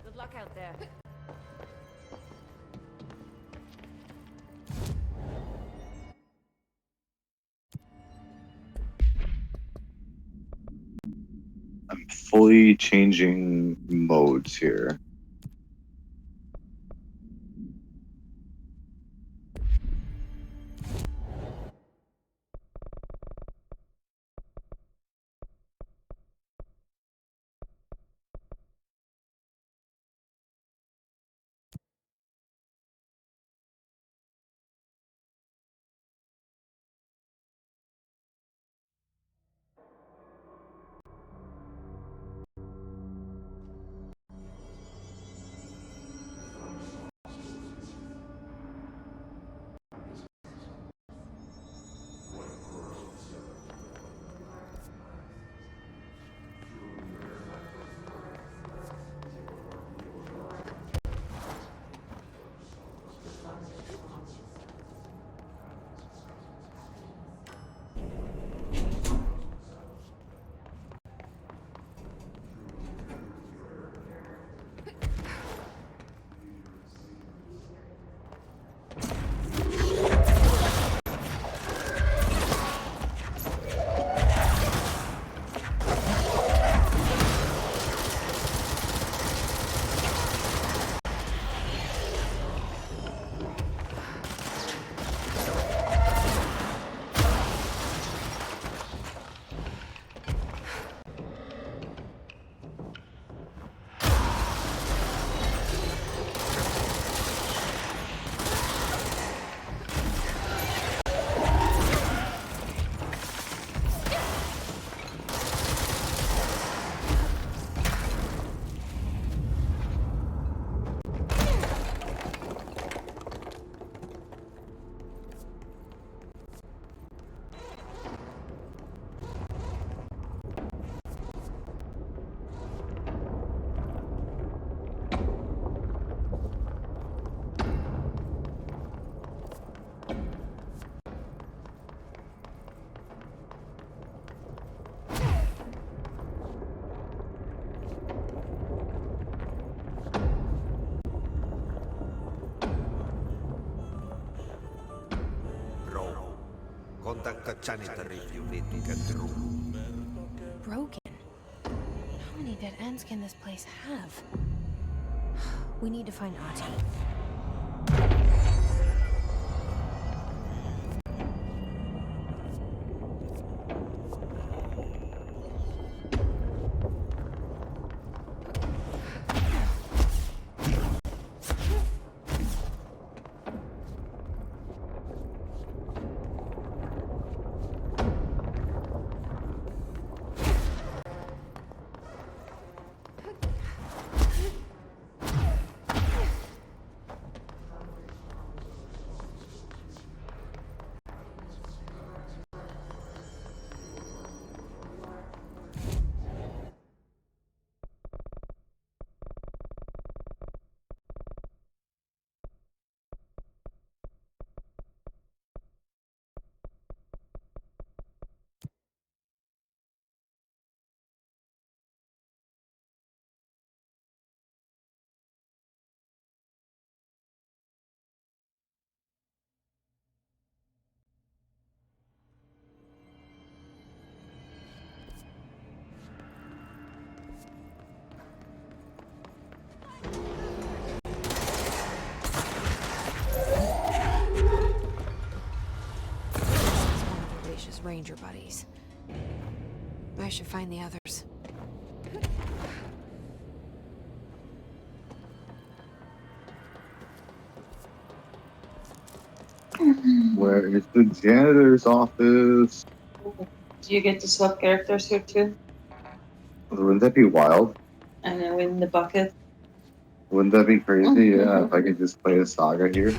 Good luck out there. I'm fully changing modes here. Contact the janitor if you need to get through. Broken? How many dead ends can this place have? We need to find Ahti. Ranger buddies. I should find the others. Where is the janitor's office? Do you get to swap characters here too? Wouldn't that be wild? And then win the bucket? Wouldn't that be crazy? Yeah, if I could just play a saga here.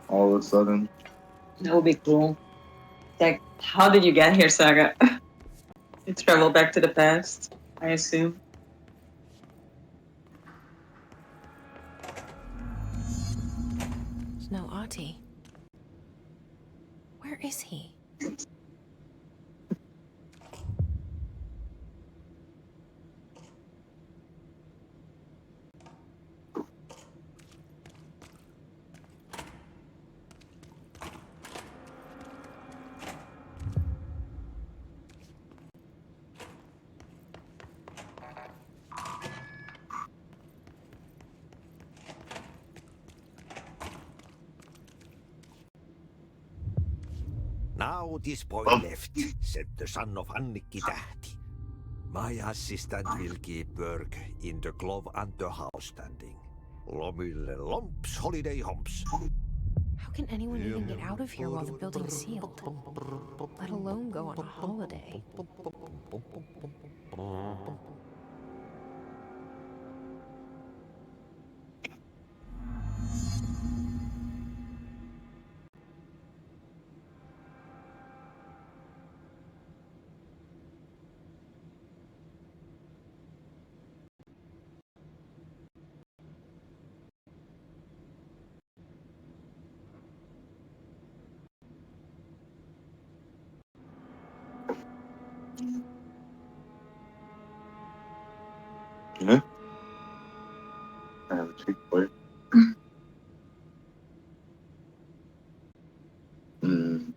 All of a sudden. That would be cool. Like, how did you get here, Saga? You travel back to the past, I assume. There's no Ahti. Where is he? Now this boy left, said the son of Annikki Tähti. My assistant will keep work in the glove and the house standing. Lomille lomps, holiday humps. How can anyone even get out of here while the building's sealed? Let alone go on a holiday. Yeah. I have a cheap boy. Mm.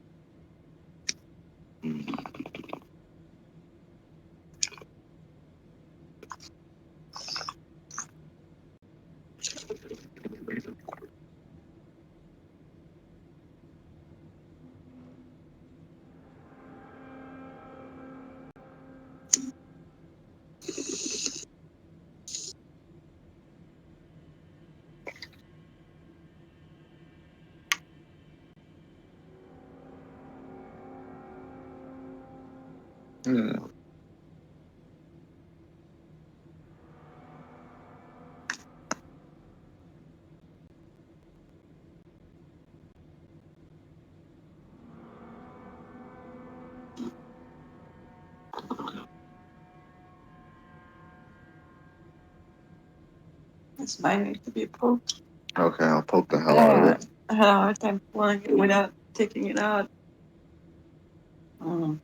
Yeah. This might need to be poked. Okay, I'll poke the hell out of it. I had a hard time pulling it without taking it out. Mm.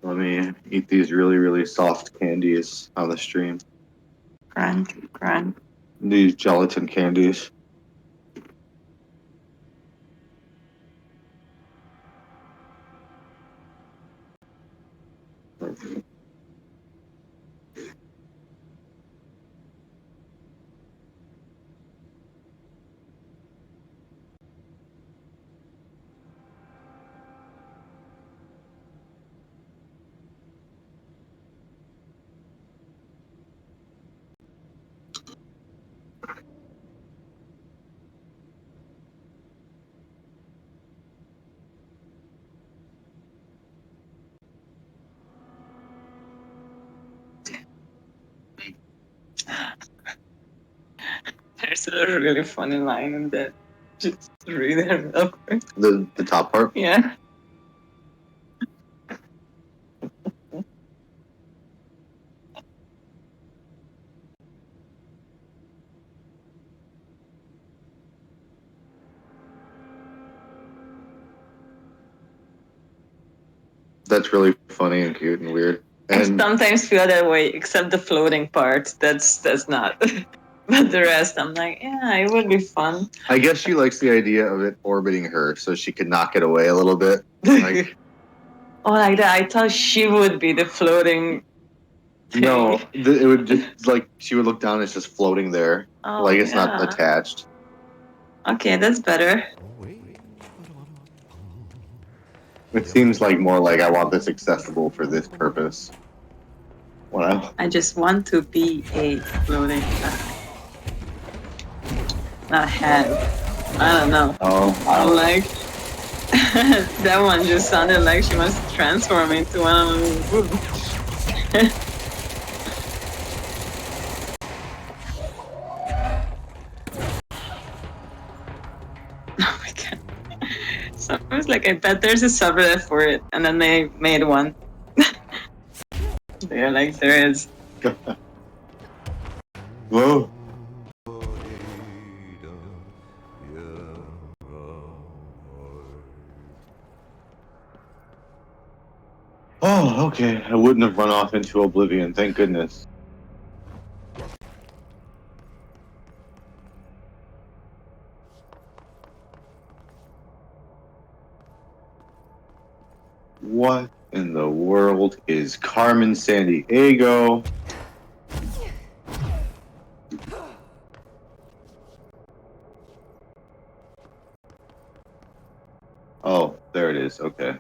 Let me eat these really, really soft candies on the stream. Grand. These gelatin candies. There's a really funny line in that. Just read it real quick. The top part? Yeah. That's really funny and cute and weird. I And sometimes feel that way, except the floating part. That's not. But the rest, I'm like, yeah, it would be fun. I guess she likes the idea of it orbiting her, so she could knock it away a little bit. Like, Oh, like that. I thought she would be the floating. no, it would just like she would look down. It's just floating there, Oh, like it's not yeah. attached. Okay, that's better. It seems like more like I want this accessible for this purpose. Wow. I just want to be a floating not head. I don't know. Oh, I'm like that one just sounded like she wants to transform into one of them. Oh my god. So I was like, I bet there's a subreddit for it, and then they made one. They're like, there is. Whoa. Oh, okay. I wouldn't have run off into oblivion, thank goodness. What in the world is Carmen Sandiego? Oh, there it is. Okay.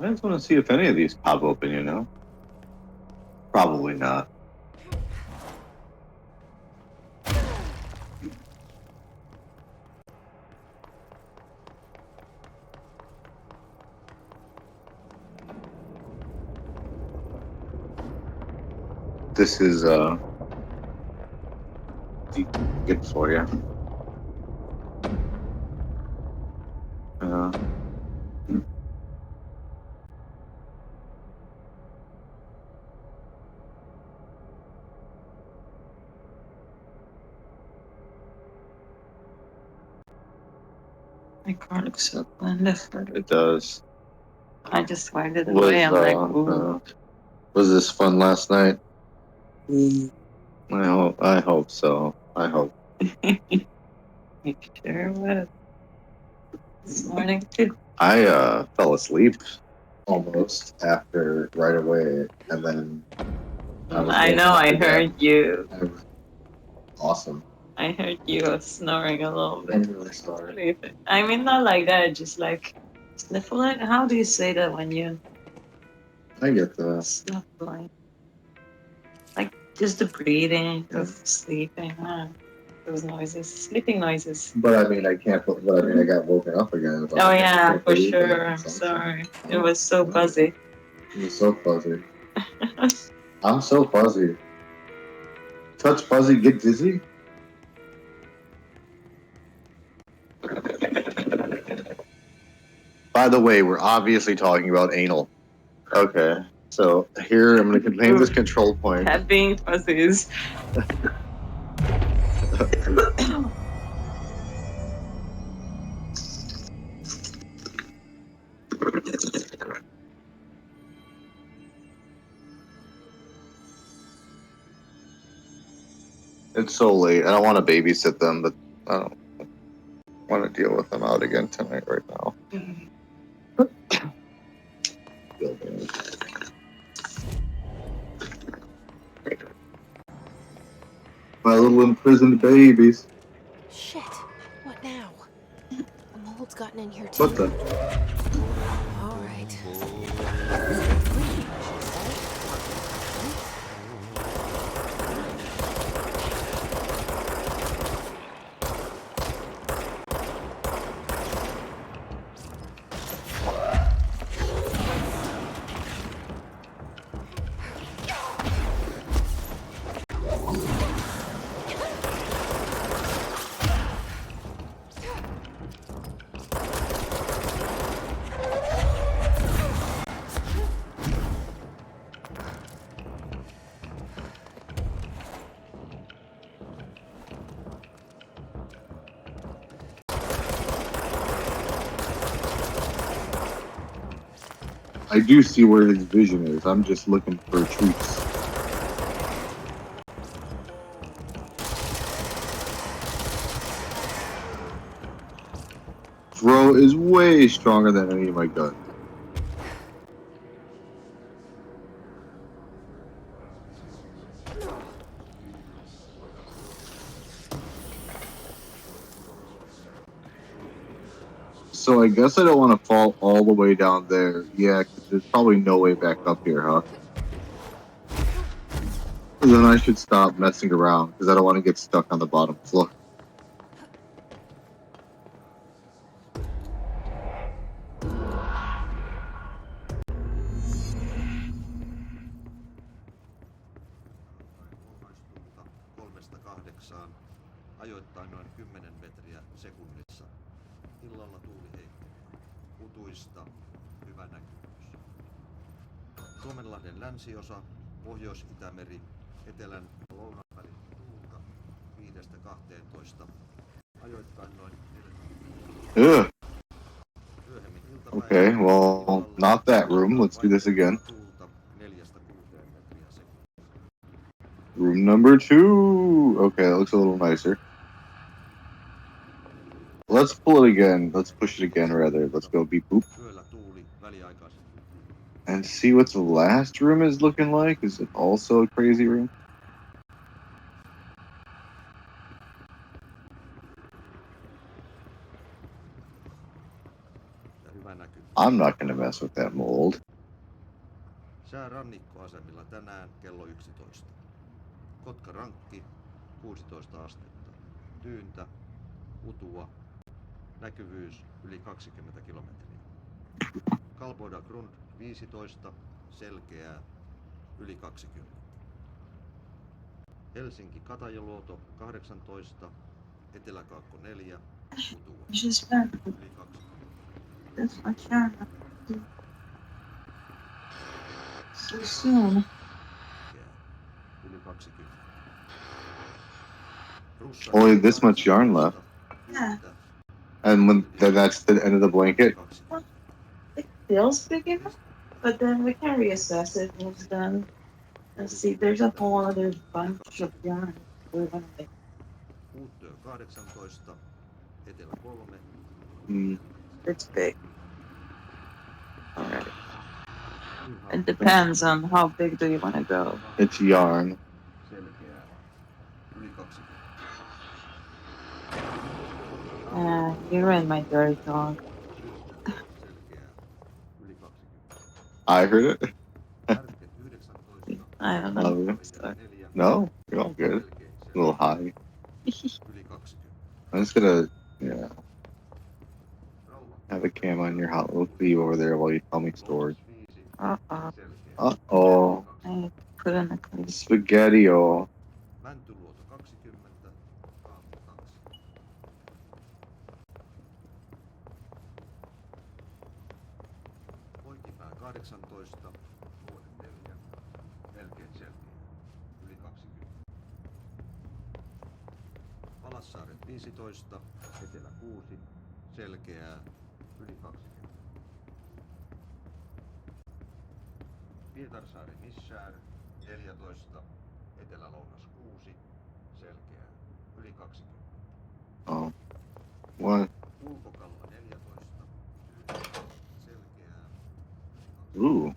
I just want to see if any of these pop open, you know? Probably not. This is good for you. My car looks so wonderful. It does. I just wiped it away. I'm like, ooh. Was this fun last night? I hope so. I hope. Make sure what this morning too. I fell asleep almost after right away, and then I know. I heard you. Awesome. I heard you snoring a little bit. I'm really sorry. I mean, not like that. Just like sniffling. How do you say that when you I get that. snuffling? Like just the breathing of sleeping. Those noises, sleeping noises. But I mean, I can't. But I mean, I got woken up again. Oh yeah, for sure. I'm sorry. It was so fuzzy. It was so fuzzy. I'm so fuzzy. Touch fuzzy, get dizzy. By the way, we're obviously talking about anal. Okay, so here I'm going to name this control point. Having fuzzies. It's so late. I don't want to babysit them, but I don't want to deal with them out again tonight right now. My little imprisoned babies. Shit. What now? A mold's gotten in here too. What the? All right. I do see where his vision is. I'm just looking for treats. Throw is way stronger than any of my guns. So I guess I don't want to fall all the way down there. Yeah, because there's probably no way back up here, huh? Then I should stop messing around because I don't want to get stuck on the bottom floor. Ajoittain noin 10 metriä sekunnissa. Illalla tuuli heikkenee. Utuista hyvä näkyvyys. Suomenlahden länsiosa, Pohjois-Itämeri, etelän ja lounan välillä tuulta 5–12. Ajoittain noin 4. Myöhemmin iltapäivällä. Okay, well, not that room. Let's do this again. Tuulta 4–6 metriä sekunnissa. Room number 2. Okay, that looks a little nicer. Let's pull it again. Let's push it again, rather. Let's go beep boop. And see what the last room is looking like. Is it also a crazy room? I'm not going to mess with that mold. Sää rannikkoasemilla tänään kello 11. Kotka rankki 16 astetta. Tyyntä, utua, näkyvyys yli 20 kilometriä. Kalboda Grund 15, selkeää yli 20. Helsinki Katajaluoto 18, Eteläkaakko 4, utua yli 20. That's my camera. So soon. Yli 20. Only this much yarn left. Yeah. And when that's the end of the blanket. It feels big enough, but then we can reassess it when it's done. Let's see, there's a whole other bunch of yarn we're gonna make. Uuttyö 18, Etelä 3. It's big. Alright. It depends on how big do you want to go. It's yarn. Selkeää yli 20. You're in my dirty dog. I heard it. I don't know. No, you're all good. A little high. I'm just gonna, yeah, have a cam on your house. We'll see you over there while you tell me stories. Uh-oh. Uh-oh. I put in the place. Spaghetti-o. Mäntyluoto 20, Aamu 2. Poikipää 18, Vuoden 4, melkein selkeä, yli 20. Palassaaret 15, Etelä 6, selkeää, yli 20. Pietarsaari Missaar 14, Etelä-Lounas 6, Oh. What? Ooh.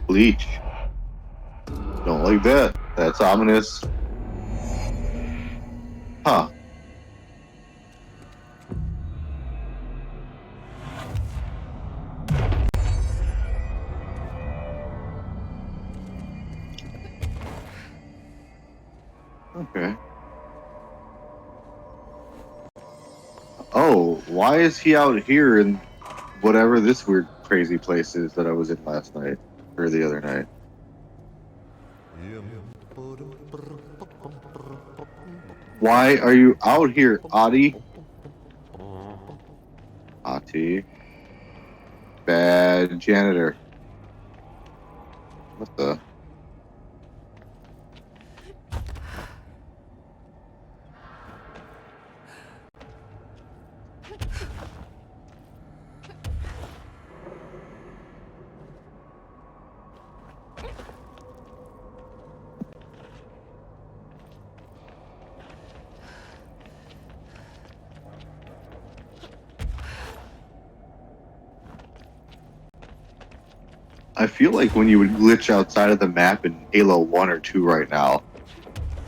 Bleach. Don't like that. That's ominous. Huh. Okay. Oh, why is he out here in whatever this weird, crazy place is that I was in last night or the other night? Why are you out here, Adi? Ati. Bad janitor. What the? I feel like when you would glitch outside of the map in Halo 1 or 2 right now,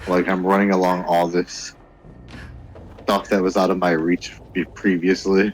like I'm running along all this stuff that was out of my reach previously.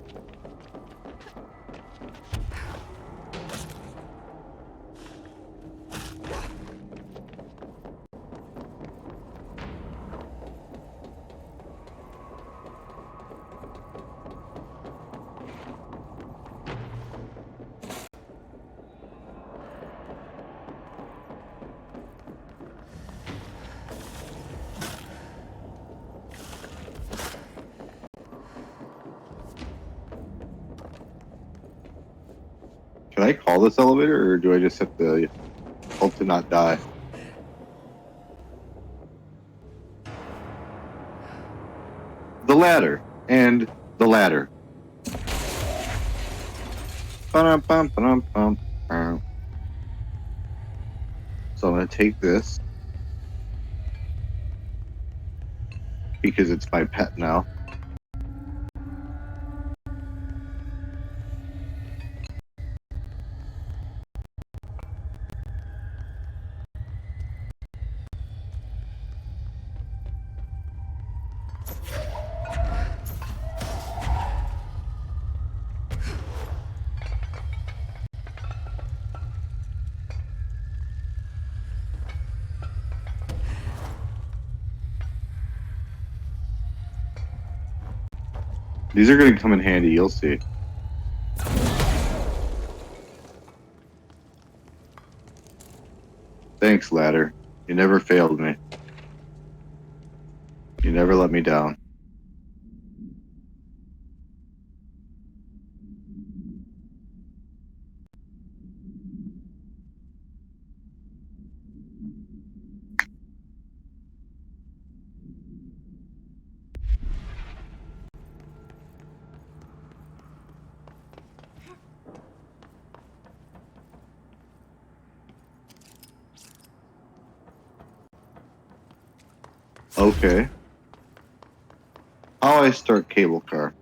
Can I call this elevator, or do I just have to hope to not die? The ladder. And the ladder. Ba-dum-bum. So I'm going to take this, because it's my pet now. These are going to come in handy, you'll see. Thanks, ladder. You never failed me. You never let me down. Okay. How I start cable car?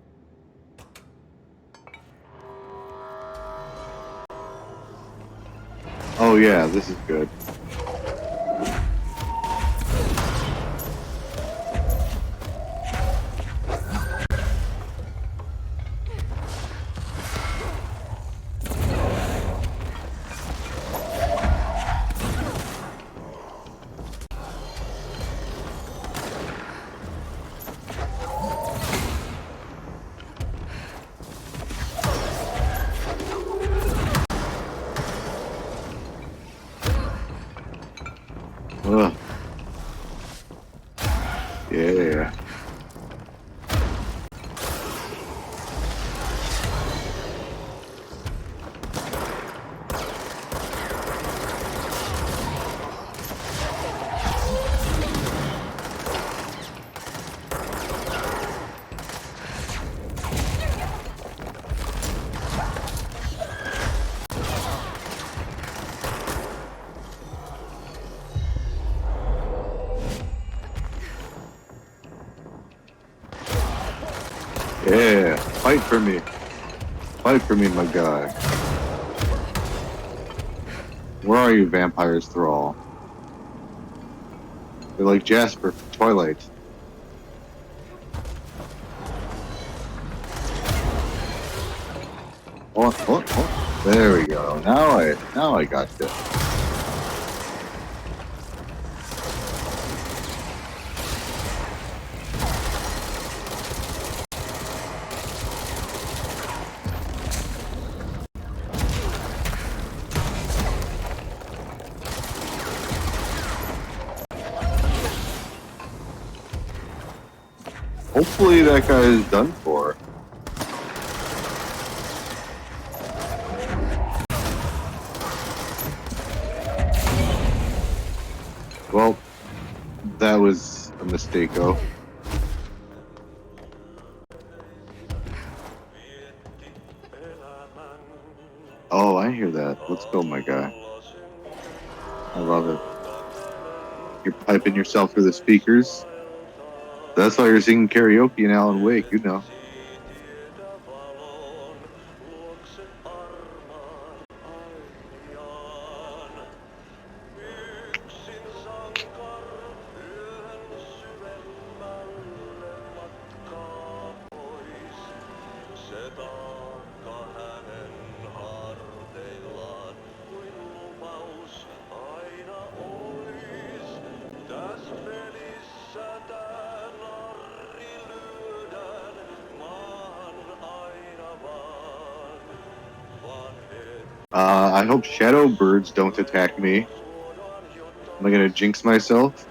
Oh yeah, this is good. Yeah, fight for me. Fight for me, my guy. Where are you, vampires, Thrall? They're like Jasper from Twilight. Oh. There we go. Now I got you. Hopefully that guy is done for. Well, that was a mistake-o. Oh, I hear that. Let's go, my guy. I love it. You're piping yourself through the speakers. That's why you're singing karaoke in Alan Wake, you know. I hope shadow birds don't attack me. Am I gonna jinx myself?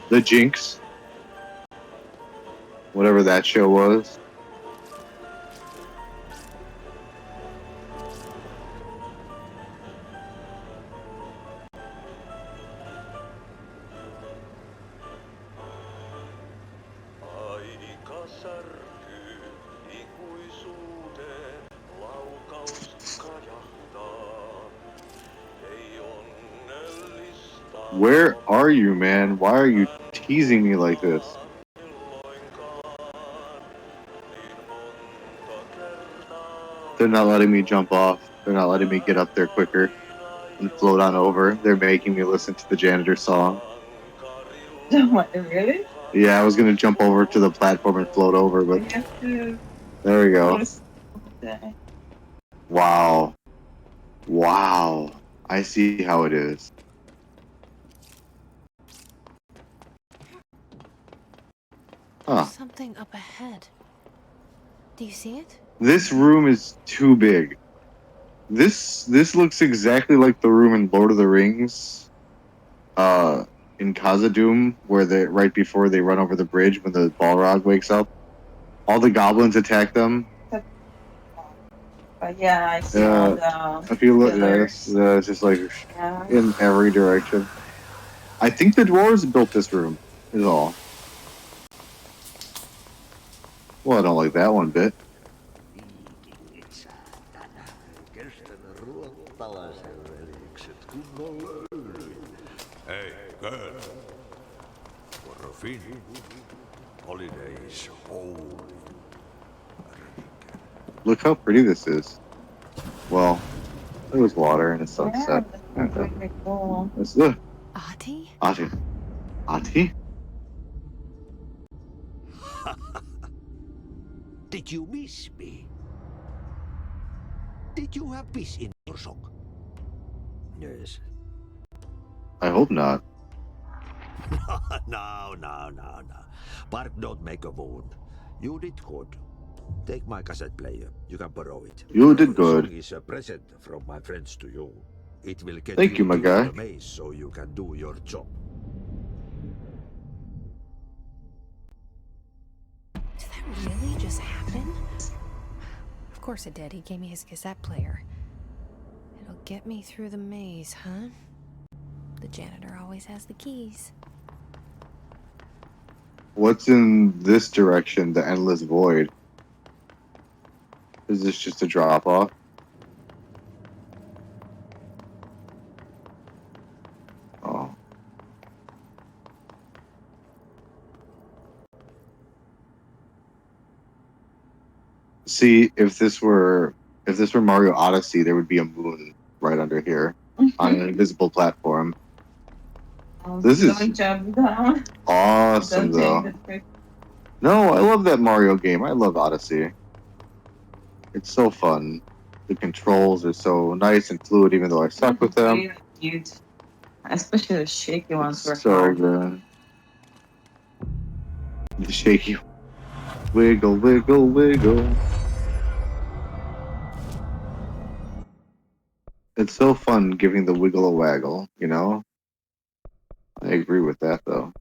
The Jinx. Whatever that show was. Where are you, man? Why are you teasing me like this? They're not letting me jump off. They're not letting me get up there quicker and float on over. They're making me listen to the janitor song. What, really? Yeah, I was gonna jump over to the platform and float over, but there we go. Wow. Wow. I see how it is. Huh. Something up ahead. Do you see it? This room is too big. This looks exactly like the room in Lord of the Rings, in Khazad-dûm, where they right before they run over the bridge when the Balrog wakes up. All the goblins attack them. But yeah, I see all the If you look, pillars. it's just like Yeah. in every direction. I think the dwarves built this room. Is all. Well, I don't like that one bit. Hey, girl. For a fin. Holidays home. Look how pretty this is. Well, there was water and a sunset. Yeah, that's really cool. It's the A.B.T? A.B.T. A.B.T? Did you miss me? Did you have peace in your song? Yes. I hope not. No. Bark don't make a wound. You did good. Take my cassette player. You can borrow it. You did The good. song is a present from my friends to you. It will get Thank you, my through guy. the maze so you can do your job. Did that really just happen? Of course it did. He gave me his cassette player. It'll get me through the maze, huh? The janitor always has the keys. What's in this direction? The endless void. Is this just a drop off? Oh. See, if this were Mario Odyssey, there would be a moon right under here on an invisible platform. This is Don't jump down. awesome, Don't though. take the trick. No, I love that Mario game. I love Odyssey. It's so fun. The controls are so nice and fluid, even though I suck with them. Really cute. Especially the shaky ones were So hard. good. The shaky wiggle, wiggle, wiggle. It's so fun giving the wiggle a waggle, you know? I agree with that, though.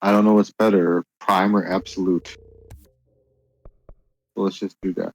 I don't know what's better, prime or absolute. So let's just do that.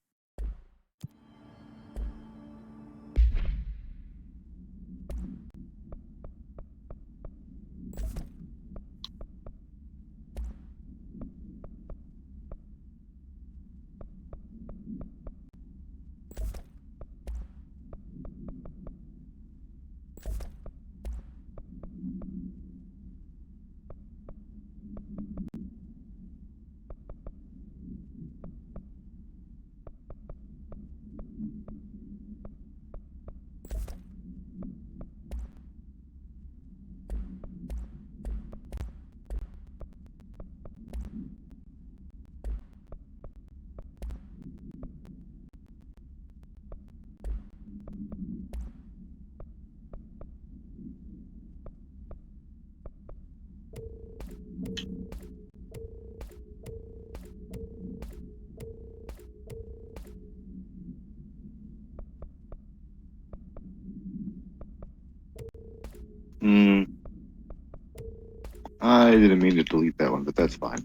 I didn't mean to delete that one, but that's fine.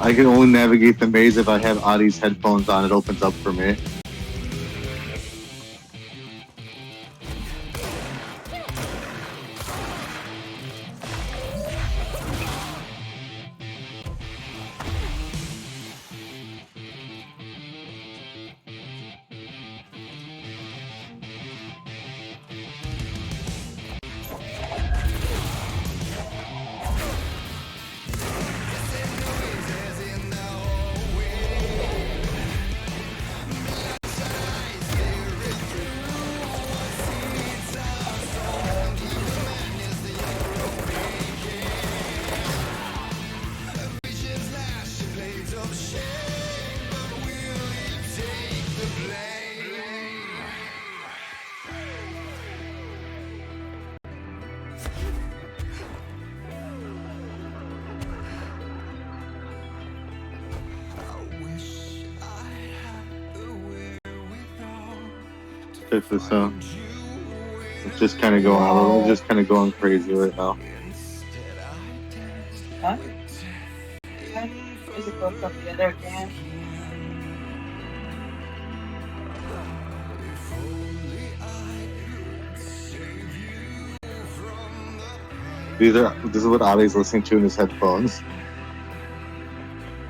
I can only navigate the maze if I have Adi's headphones on. It opens up for me. Check this out. It's just kind of going a little. It's just kind of going crazy right now. Huh? Physical from the other game. This is what Ali's listening to in his headphones.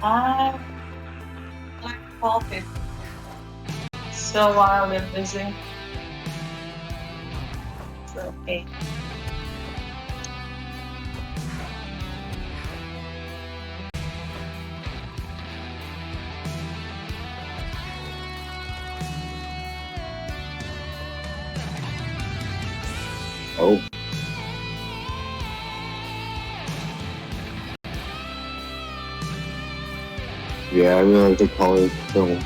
I like coffee. So wild and busy. It's okay. Oh. Yeah, I really like the color film.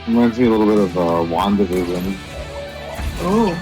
Reminds me a little bit of WandaVision. Ooh.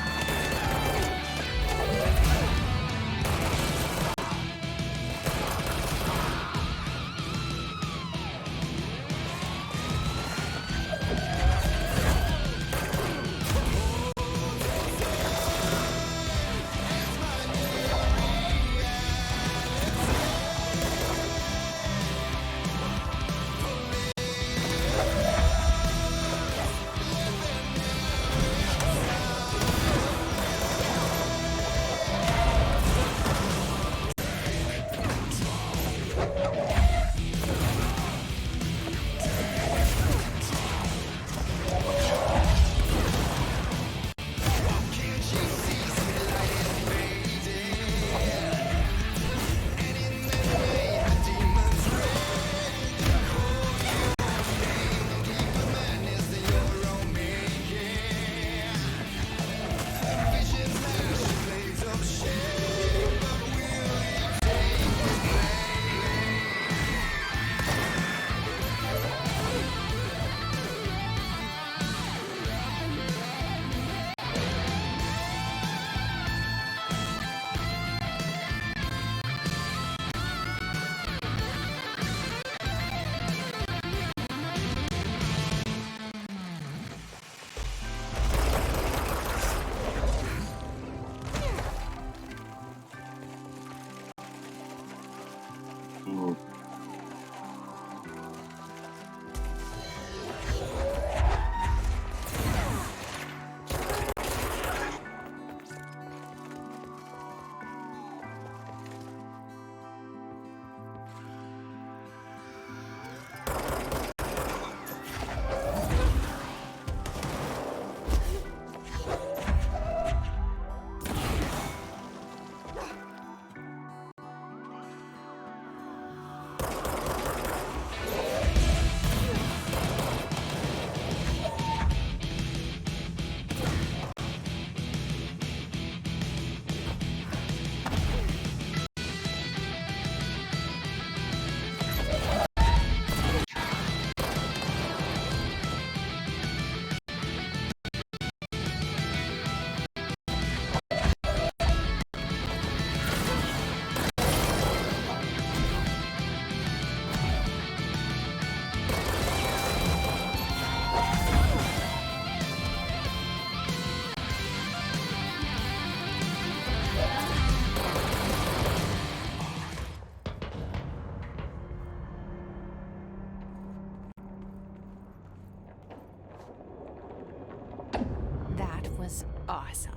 That was awesome.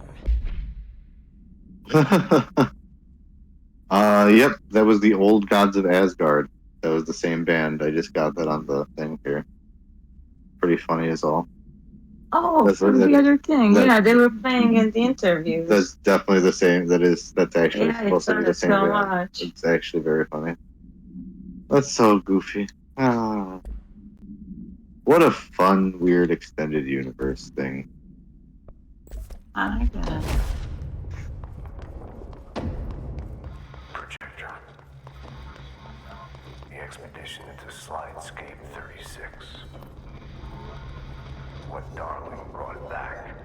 Yep, that was the Old Gods of Asgard. That was the same band. I just got that on the thing here. Pretty funny as all. Oh, from the other thing. Yeah, they were playing in the interviews. That's definitely the same. That's actually supposed to be the same so band. much. It's actually very funny. That's so goofy. Ah. What a fun, weird extended universe thing. I like that. Projector. The expedition into Slidescape 36. What Darling brought back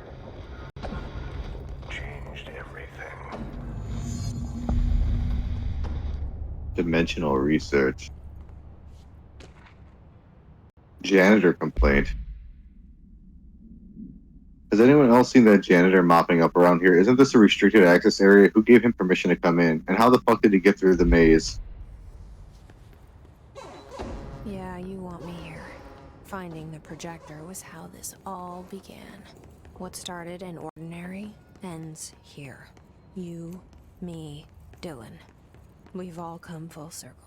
changed everything. Dimensional research. Janitor complaint. Has anyone else seen that janitor mopping up around here? Isn't this a restricted access area? Who gave him permission to come in? And how the fuck did he get through the maze? Yeah, you want me here. Finding the projector was how this all began. What started in ordinary ends here. You, me, Dylan. We've all come full circle.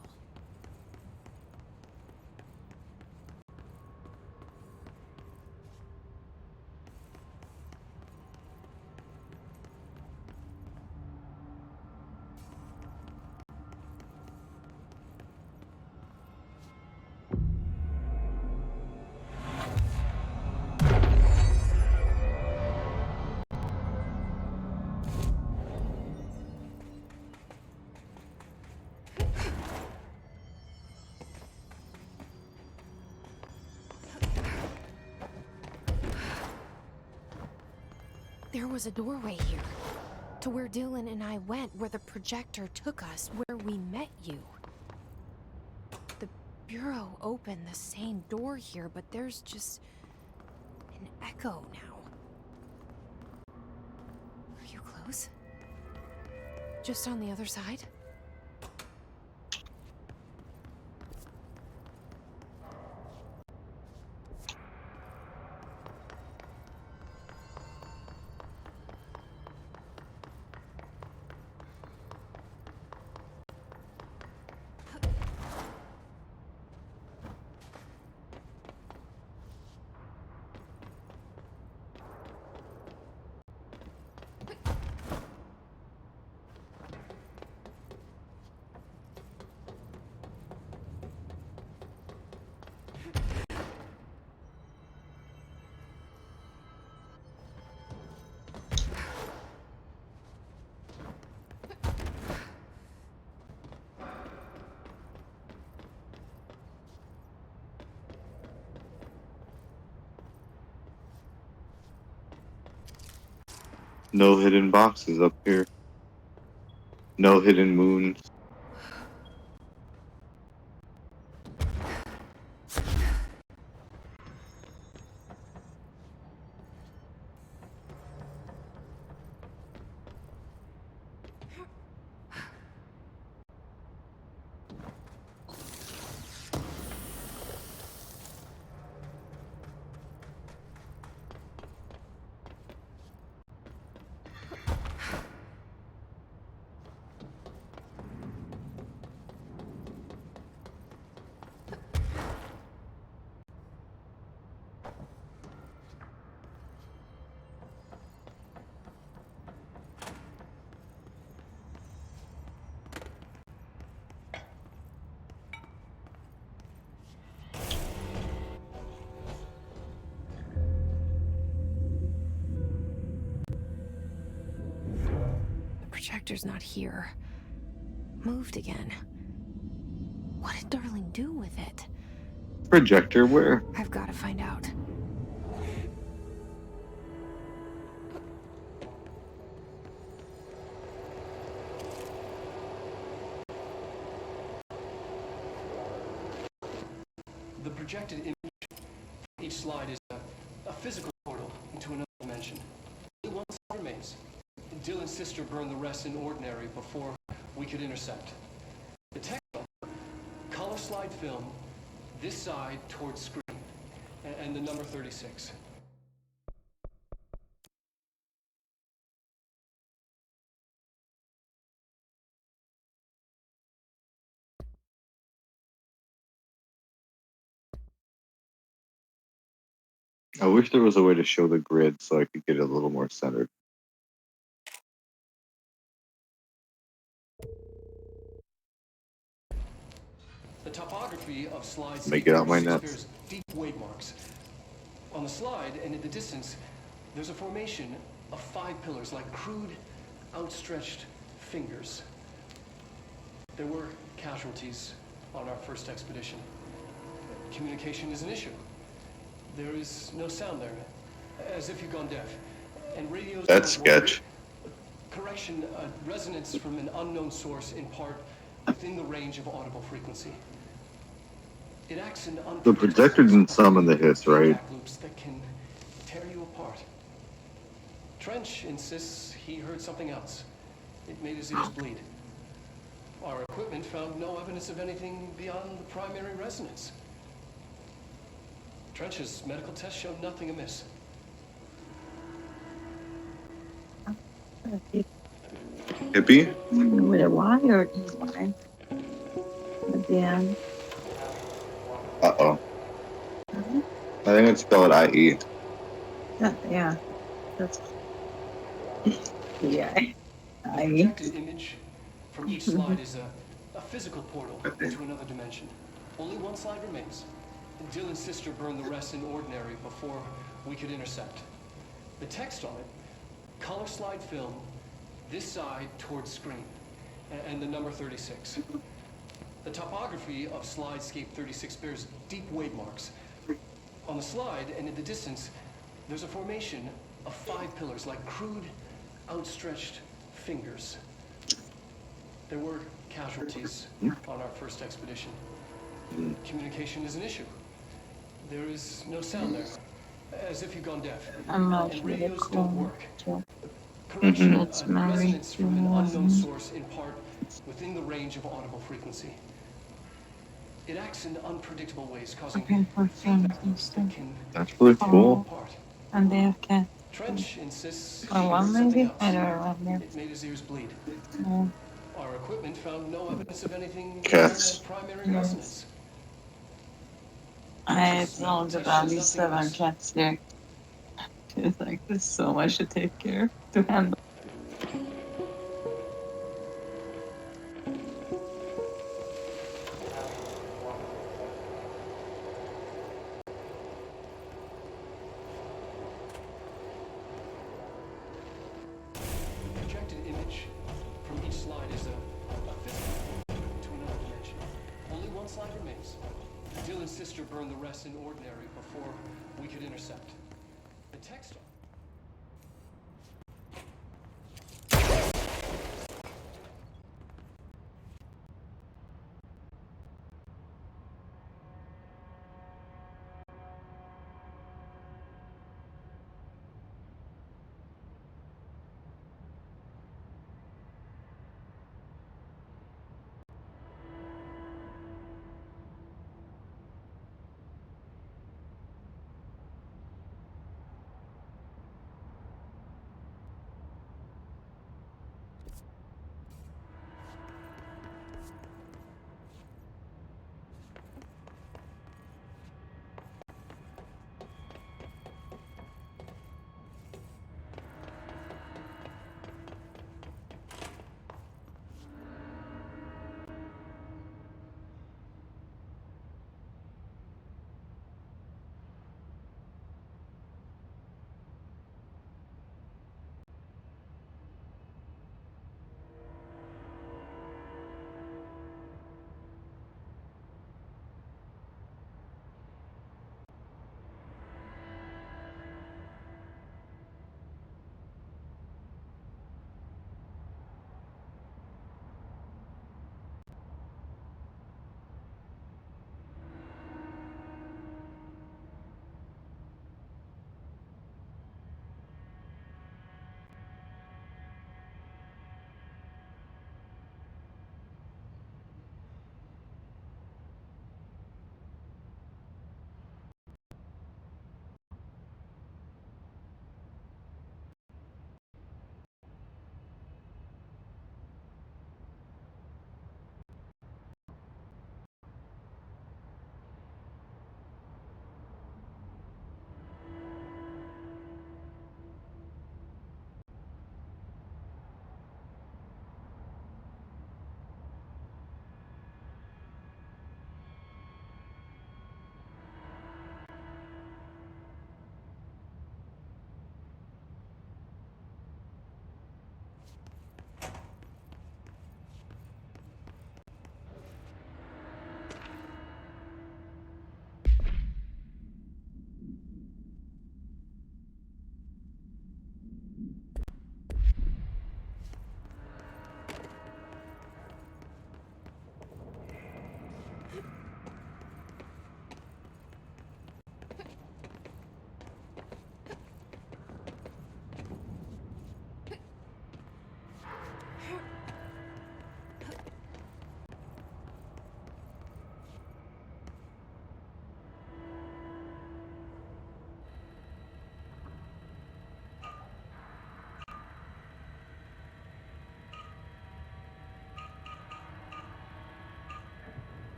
There was a doorway here, to where Dylan and I went, where the projector took us, where we met you. The Bureau opened the same door here, but there's just an echo now. Are you close? Just on the other side? No hidden boxes up here. No hidden moons. Projector's not here. Moved again. What did Darling do with it? Projector where? I've got to find out. The projected image for each slide is a physical portal into another dimension. Only one side remains. Dylan's sister burned the rest in ordinary before we could intercept. The techno, color slide film, this side towards screen, and the number 36. I wish there was a way to show the grid so I could get it a little more centered. The topography of slide Make it out my nuts. bears deep wave marks. On the slide and in the distance, there's a formation of 5 pillars like crude, outstretched fingers. There were casualties on our first expedition. Communication is an issue. There is no sound there, as if you've gone deaf. And radios... That's sketch. Correction, resonance from an unknown source in part within the range of audible frequency. It acts in The projector didn't summon the hiss, right? loops that can tear you apart. insists he heard something else. It made his ears bleed. Our equipment found no evidence of anything beyond the primary resonance. Trench's medical tests showed nothing amiss. Hippie? With a Y or E-Y at the end. Uh-oh. I think it's spelled I-E. Yeah. That's yeah. The projected image from each slide is a physical portal into another dimension. Only one slide remains. Dylan's sister burned the rest in ordinary before we could intercept. The text on it, color slide film, this side towards screen, and the number 36. The topography of slidescape 36 bears deep wave marks. On the slide and in the distance, there's a formation of 5 pillars like crude, outstretched fingers. There were casualties on our first expedition. Communication is an issue. There is no sound there, as if you've gone deaf. I'm not And really radios cool. don't work. Correction, That's married resonance to from an unknown one. source, in part within the range of audible frequency. It acts in unpredictable ways, causing Okay, for friends feedback and that stuff. can That's really cool. apart. And they have cat. Trench insists Or he one heard something maybe? else. I don't remember. It made his ears bleed. Yeah. Our equipment found no evidence of anything Cats. beyond primary Yes. resonance. I told about these 7 cats there. It's like, there's so much to take care to handle. The projected image from each slide is a physical portal to another dimension. Only one slide remains. Dylan's sister burned the rest in ordinary before we could intercept. The text on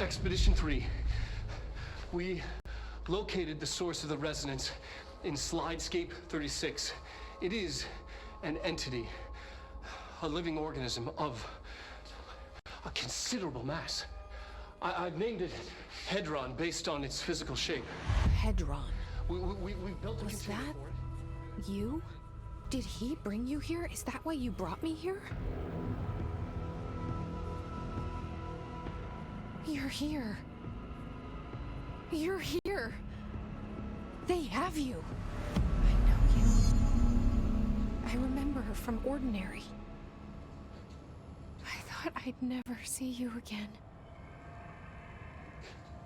Expedition 3. We located the source of the resonance in Slidescape 36. It is an entity, a living organism of a considerable mass. I've named it Hedron based on its physical shape. Hedron. We built a Was container that for it. you? Did he bring you here? Is that why you brought me here? You're here. You're here. They have you. I know you. I remember her from Ordinary. I thought I'd never see you again.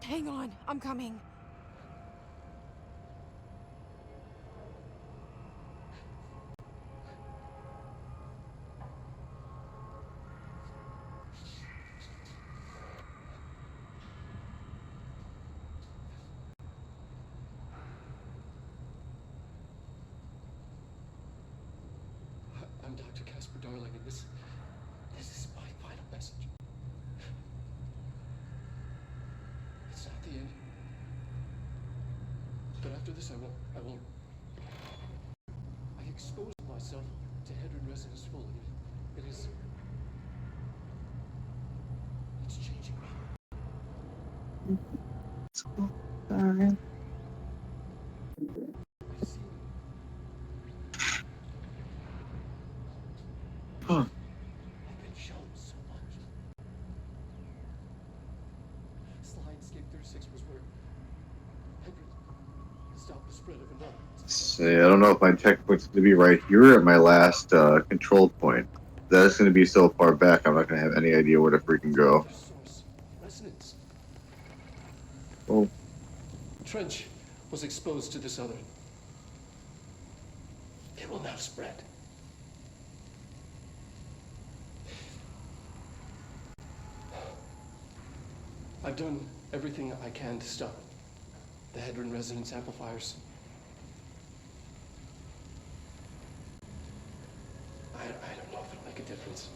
Hang on, I'm coming. I'm Dr. Casper Darling, and this is my final message. It's not the end. But after this, I won't. I exposed myself to Hedron resonance fully. It's changing me. Sorry. I see. Huh. I've been shown so much. Slidescape 36 was where Hedron stopped the spread of another. See, I don't know if my checkpoint's going to be right here at my last control point. That's going to be so far back, I'm not going to have any idea where to freaking go. Source. Resonance. Oh. Trench was exposed to this other. It will now spread. I've done everything I can to stop it. The Hedron resonance amplifiers. I don't know if it'll make a difference.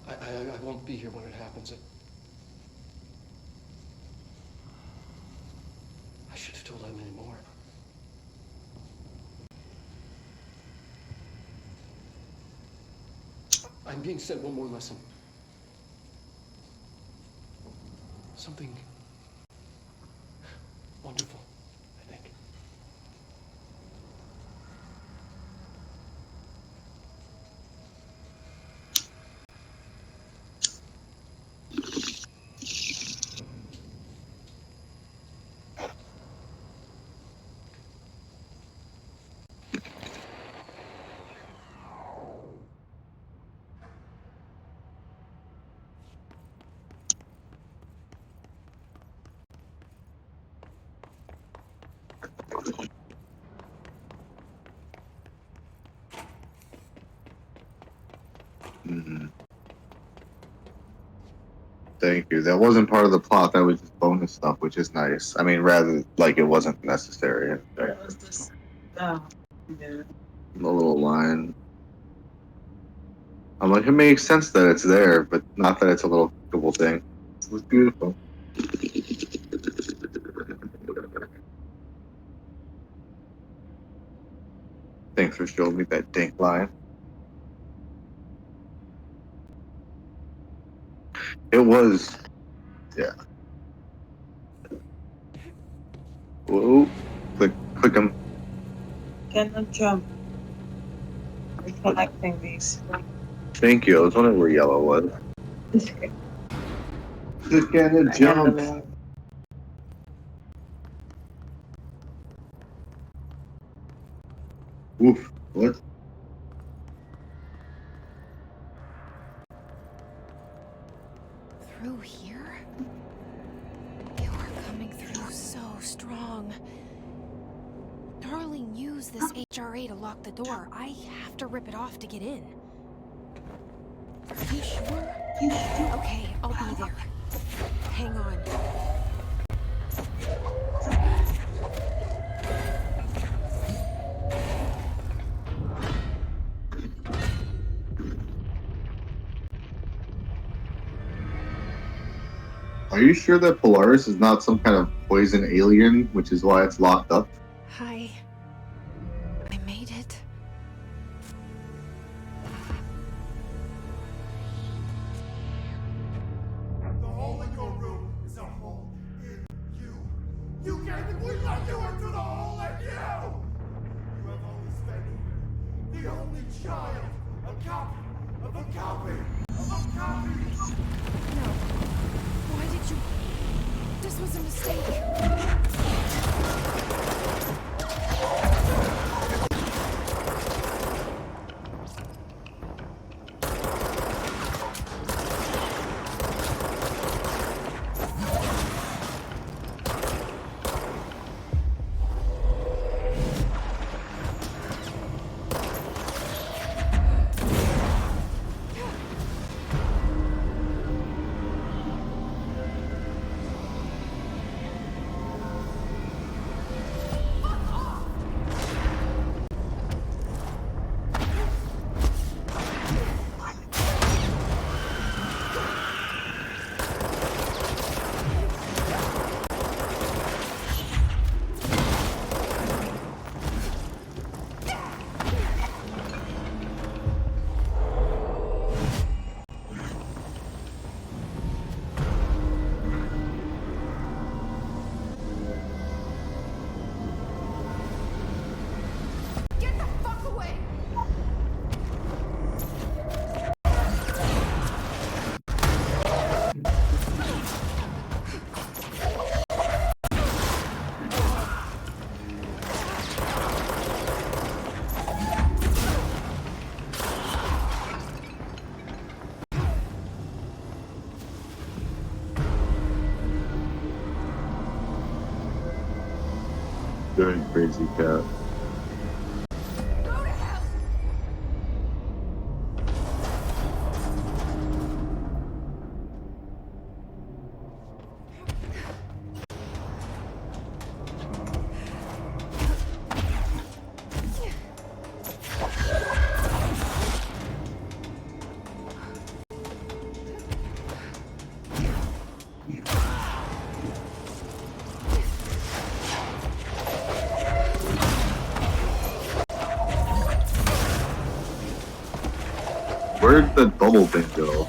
I won't be here when it happens. I should have told Emily more. I'm being sent one more lesson. Something wonderful, I think. Mm-hmm. Thank you. That wasn't part of the plot. That was just bonus stuff, which is nice. I mean, rather like it wasn't necessary. That was just, yeah. The little line. I'm like, it makes sense that it's there, but not that it's a little cool thing. It was beautiful. Thanks for showing me that dink line. It was, yeah. Whoa, click them. Cannot jump. I'm collecting these. Thank you. I was wondering where yellow was. Click and jump. Oof. What? Through here? You are coming through so strong. Darling used this HRA to lock the door. I have to rip it off to get in. You sure? Okay, I'll be there. Hang on. Are you sure that Polaris is not some kind of poison alien, which is why it's locked up? Hi. I made it. The hole in your room is a hole in you. You came and we let you into the hole in you! You have always been the only child, a copy of a copy of a copy! No. Why did you... This was a mistake. Get the fuck away! Very crazy cat. Where'd the bubble thing go?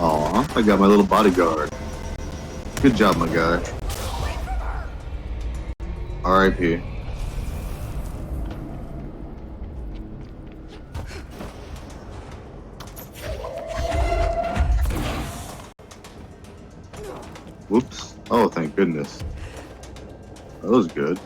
Aw, I got my little bodyguard. Good job, my guy. R.I.P. Whoops. Oh, thank goodness. That was good.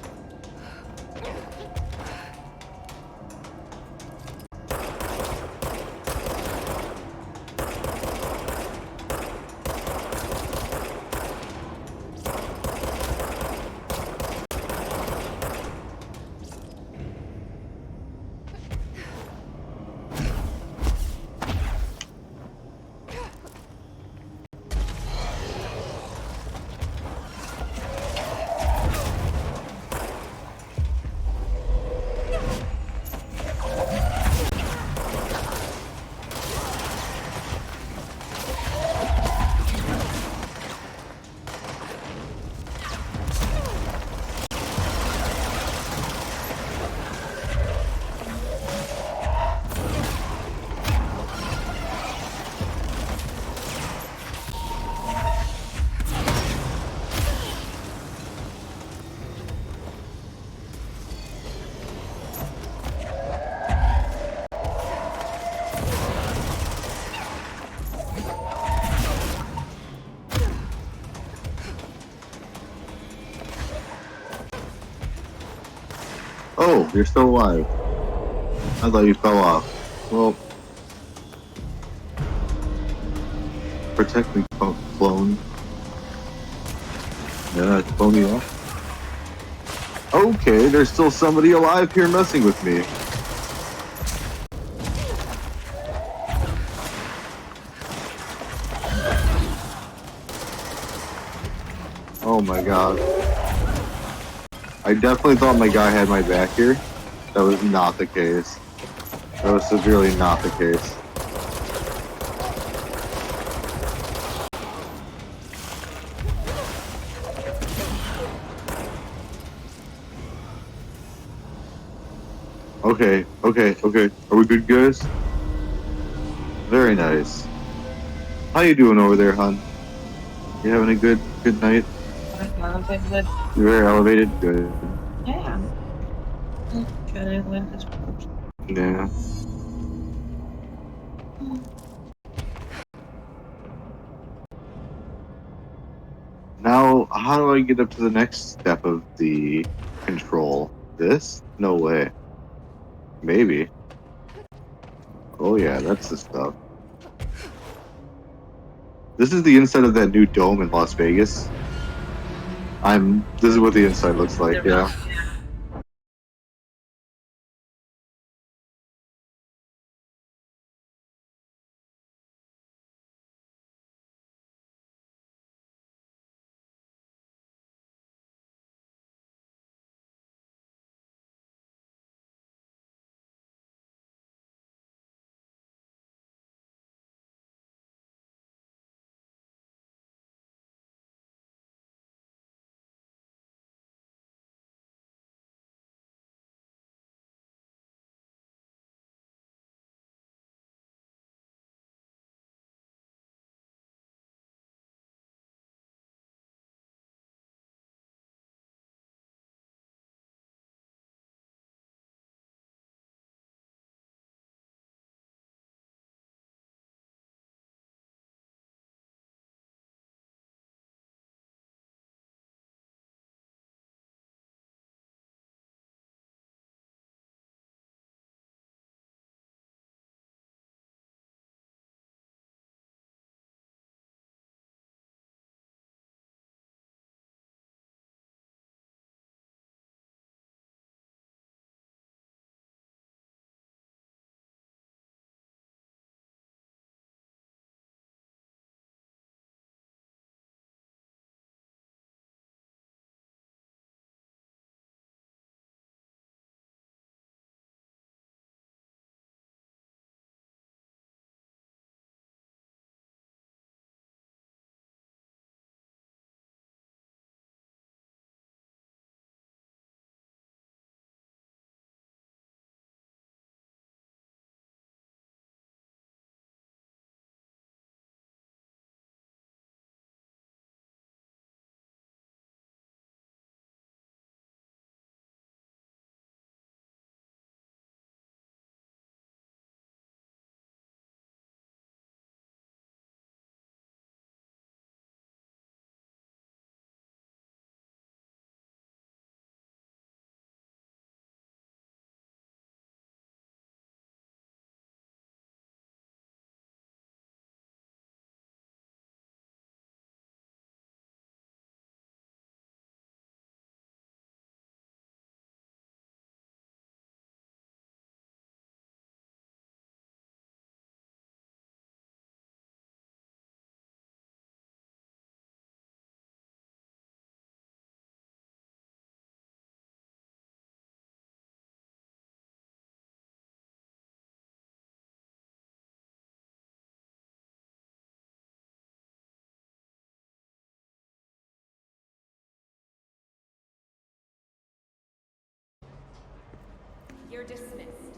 Oh, you're still alive. I thought you fell off. Well, protect me, clone. Yeah, clone you off. Okay, there's still somebody alive here messing with me. Oh my god. I definitely thought my guy had my back here. That was not the case. That was severely not the case. Okay. Are we good, guys? Very nice. How you doing over there, hon? You having a good night? Elevated. You're very elevated? Good. Yeah. Okay, when this works. Yeah. Now, how do I get up to the next step of the control? This? No way. Maybe. Oh yeah, that's the stuff. This is the inside of that new dome in Las Vegas. This is what the inside looks like, yeah. You're dismissed.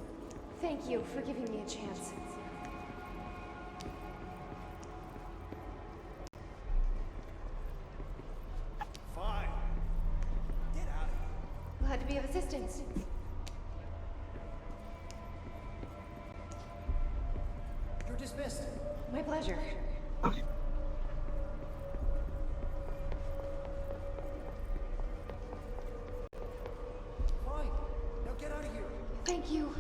Thank you for giving me a chance. Fine. Get out of here. Glad to be of assistance. You're dismissed. My pleasure. Fine. Now Thank you.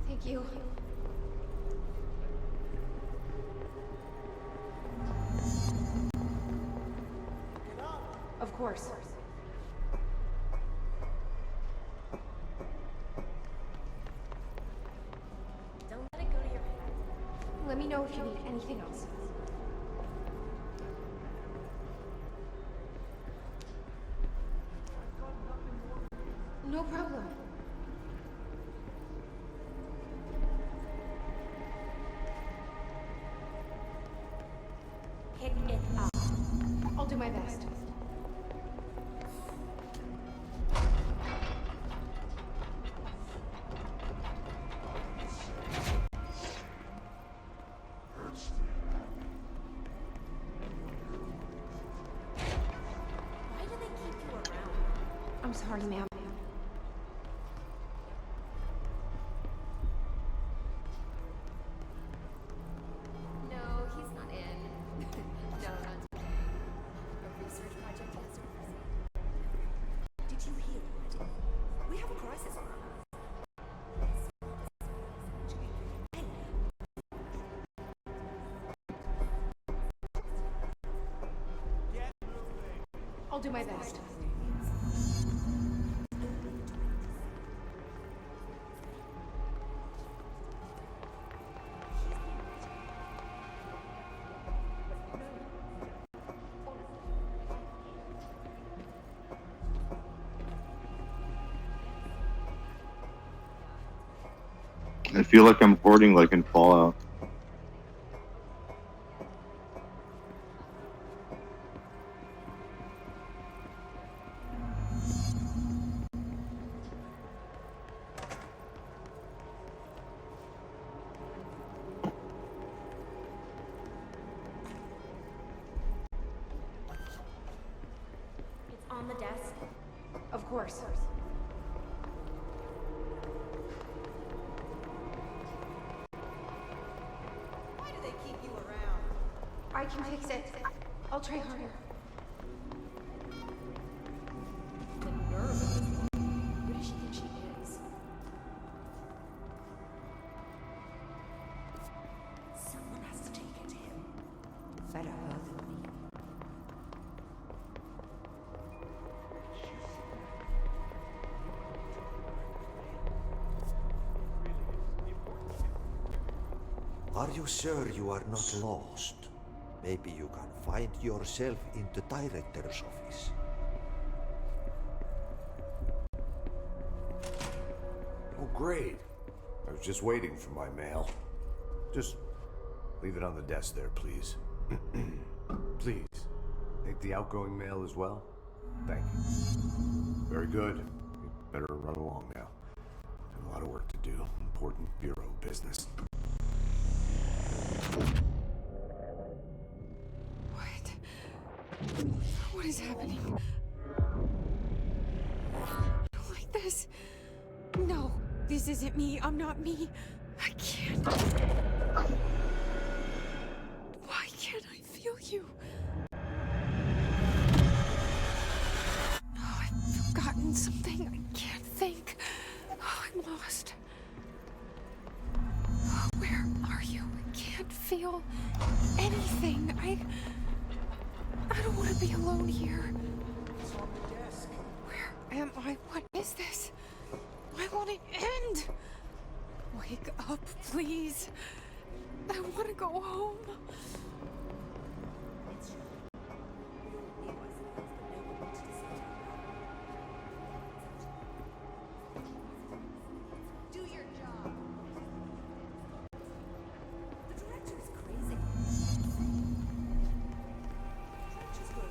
Thank you. Of course. Don't let it go to your head. Let me know if you need anything else. No problem. Pick it up. I'll do my best. Why do they keep you around? I'm sorry, ma'am. No, he's not in. No, not a research project has to proceed. Did you hear already? We have a crisis on our hands. I'll do my best. I feel like I'm hoarding like in Fallout. It's on the desk. Of course. Why do they keep you around? I can fix it. I'll try harder. The nerve of this woman. Who does she think she is? Someone has to take it to him. Better her than me. Are you sure you are not lost? Maybe you can find yourself in the director's office. Oh, great. I was just waiting for my mail. Just leave it on the desk there, please. Please. Take the outgoing mail as well. Thank you. Very good. You better run along now. Have a lot of work to do. Important bureau business. What is happening? I don't like this. No, this isn't me. I'm not me. I can't. Why can't I feel you? Oh, I've forgotten something. I can't think. Oh, I'm lost. Oh, where are you? I can't feel anything. I don't want to be alone here. It's on the desk. Where am I? What is this? I want it end. Wake up, please. I want to go home. Do your job. The director is crazy. Trenches were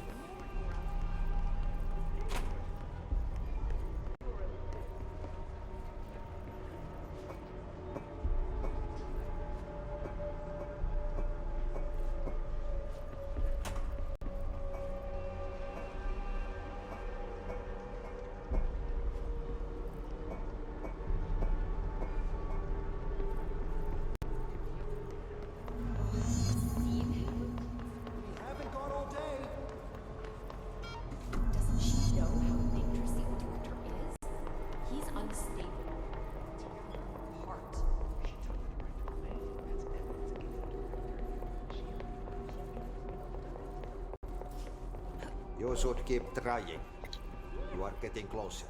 You should keep trying. You are getting closer.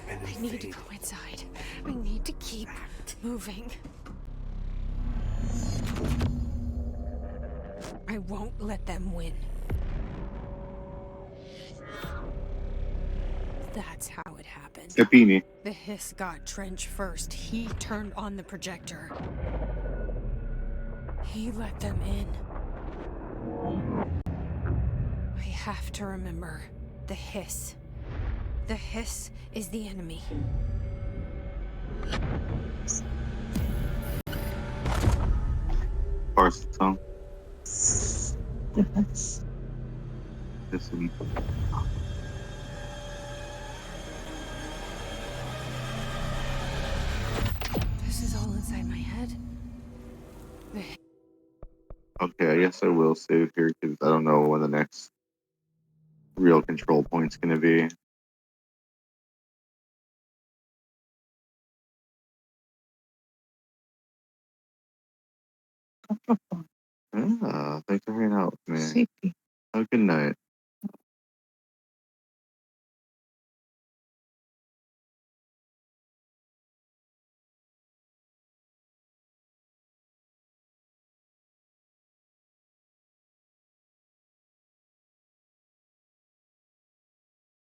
I need to go inside. I need to keep moving. I won't let them win. That's how it happened. Beanie. The hiss got Trench first. He turned on the projector. He let them in. I have to remember the hiss. The hiss is the enemy. Parse the song. Yes. Listen. This is all inside my head. Okay, I guess I will save here because I don't know when the next real control point's gonna be. Thanks for hanging out with me. Have a good night.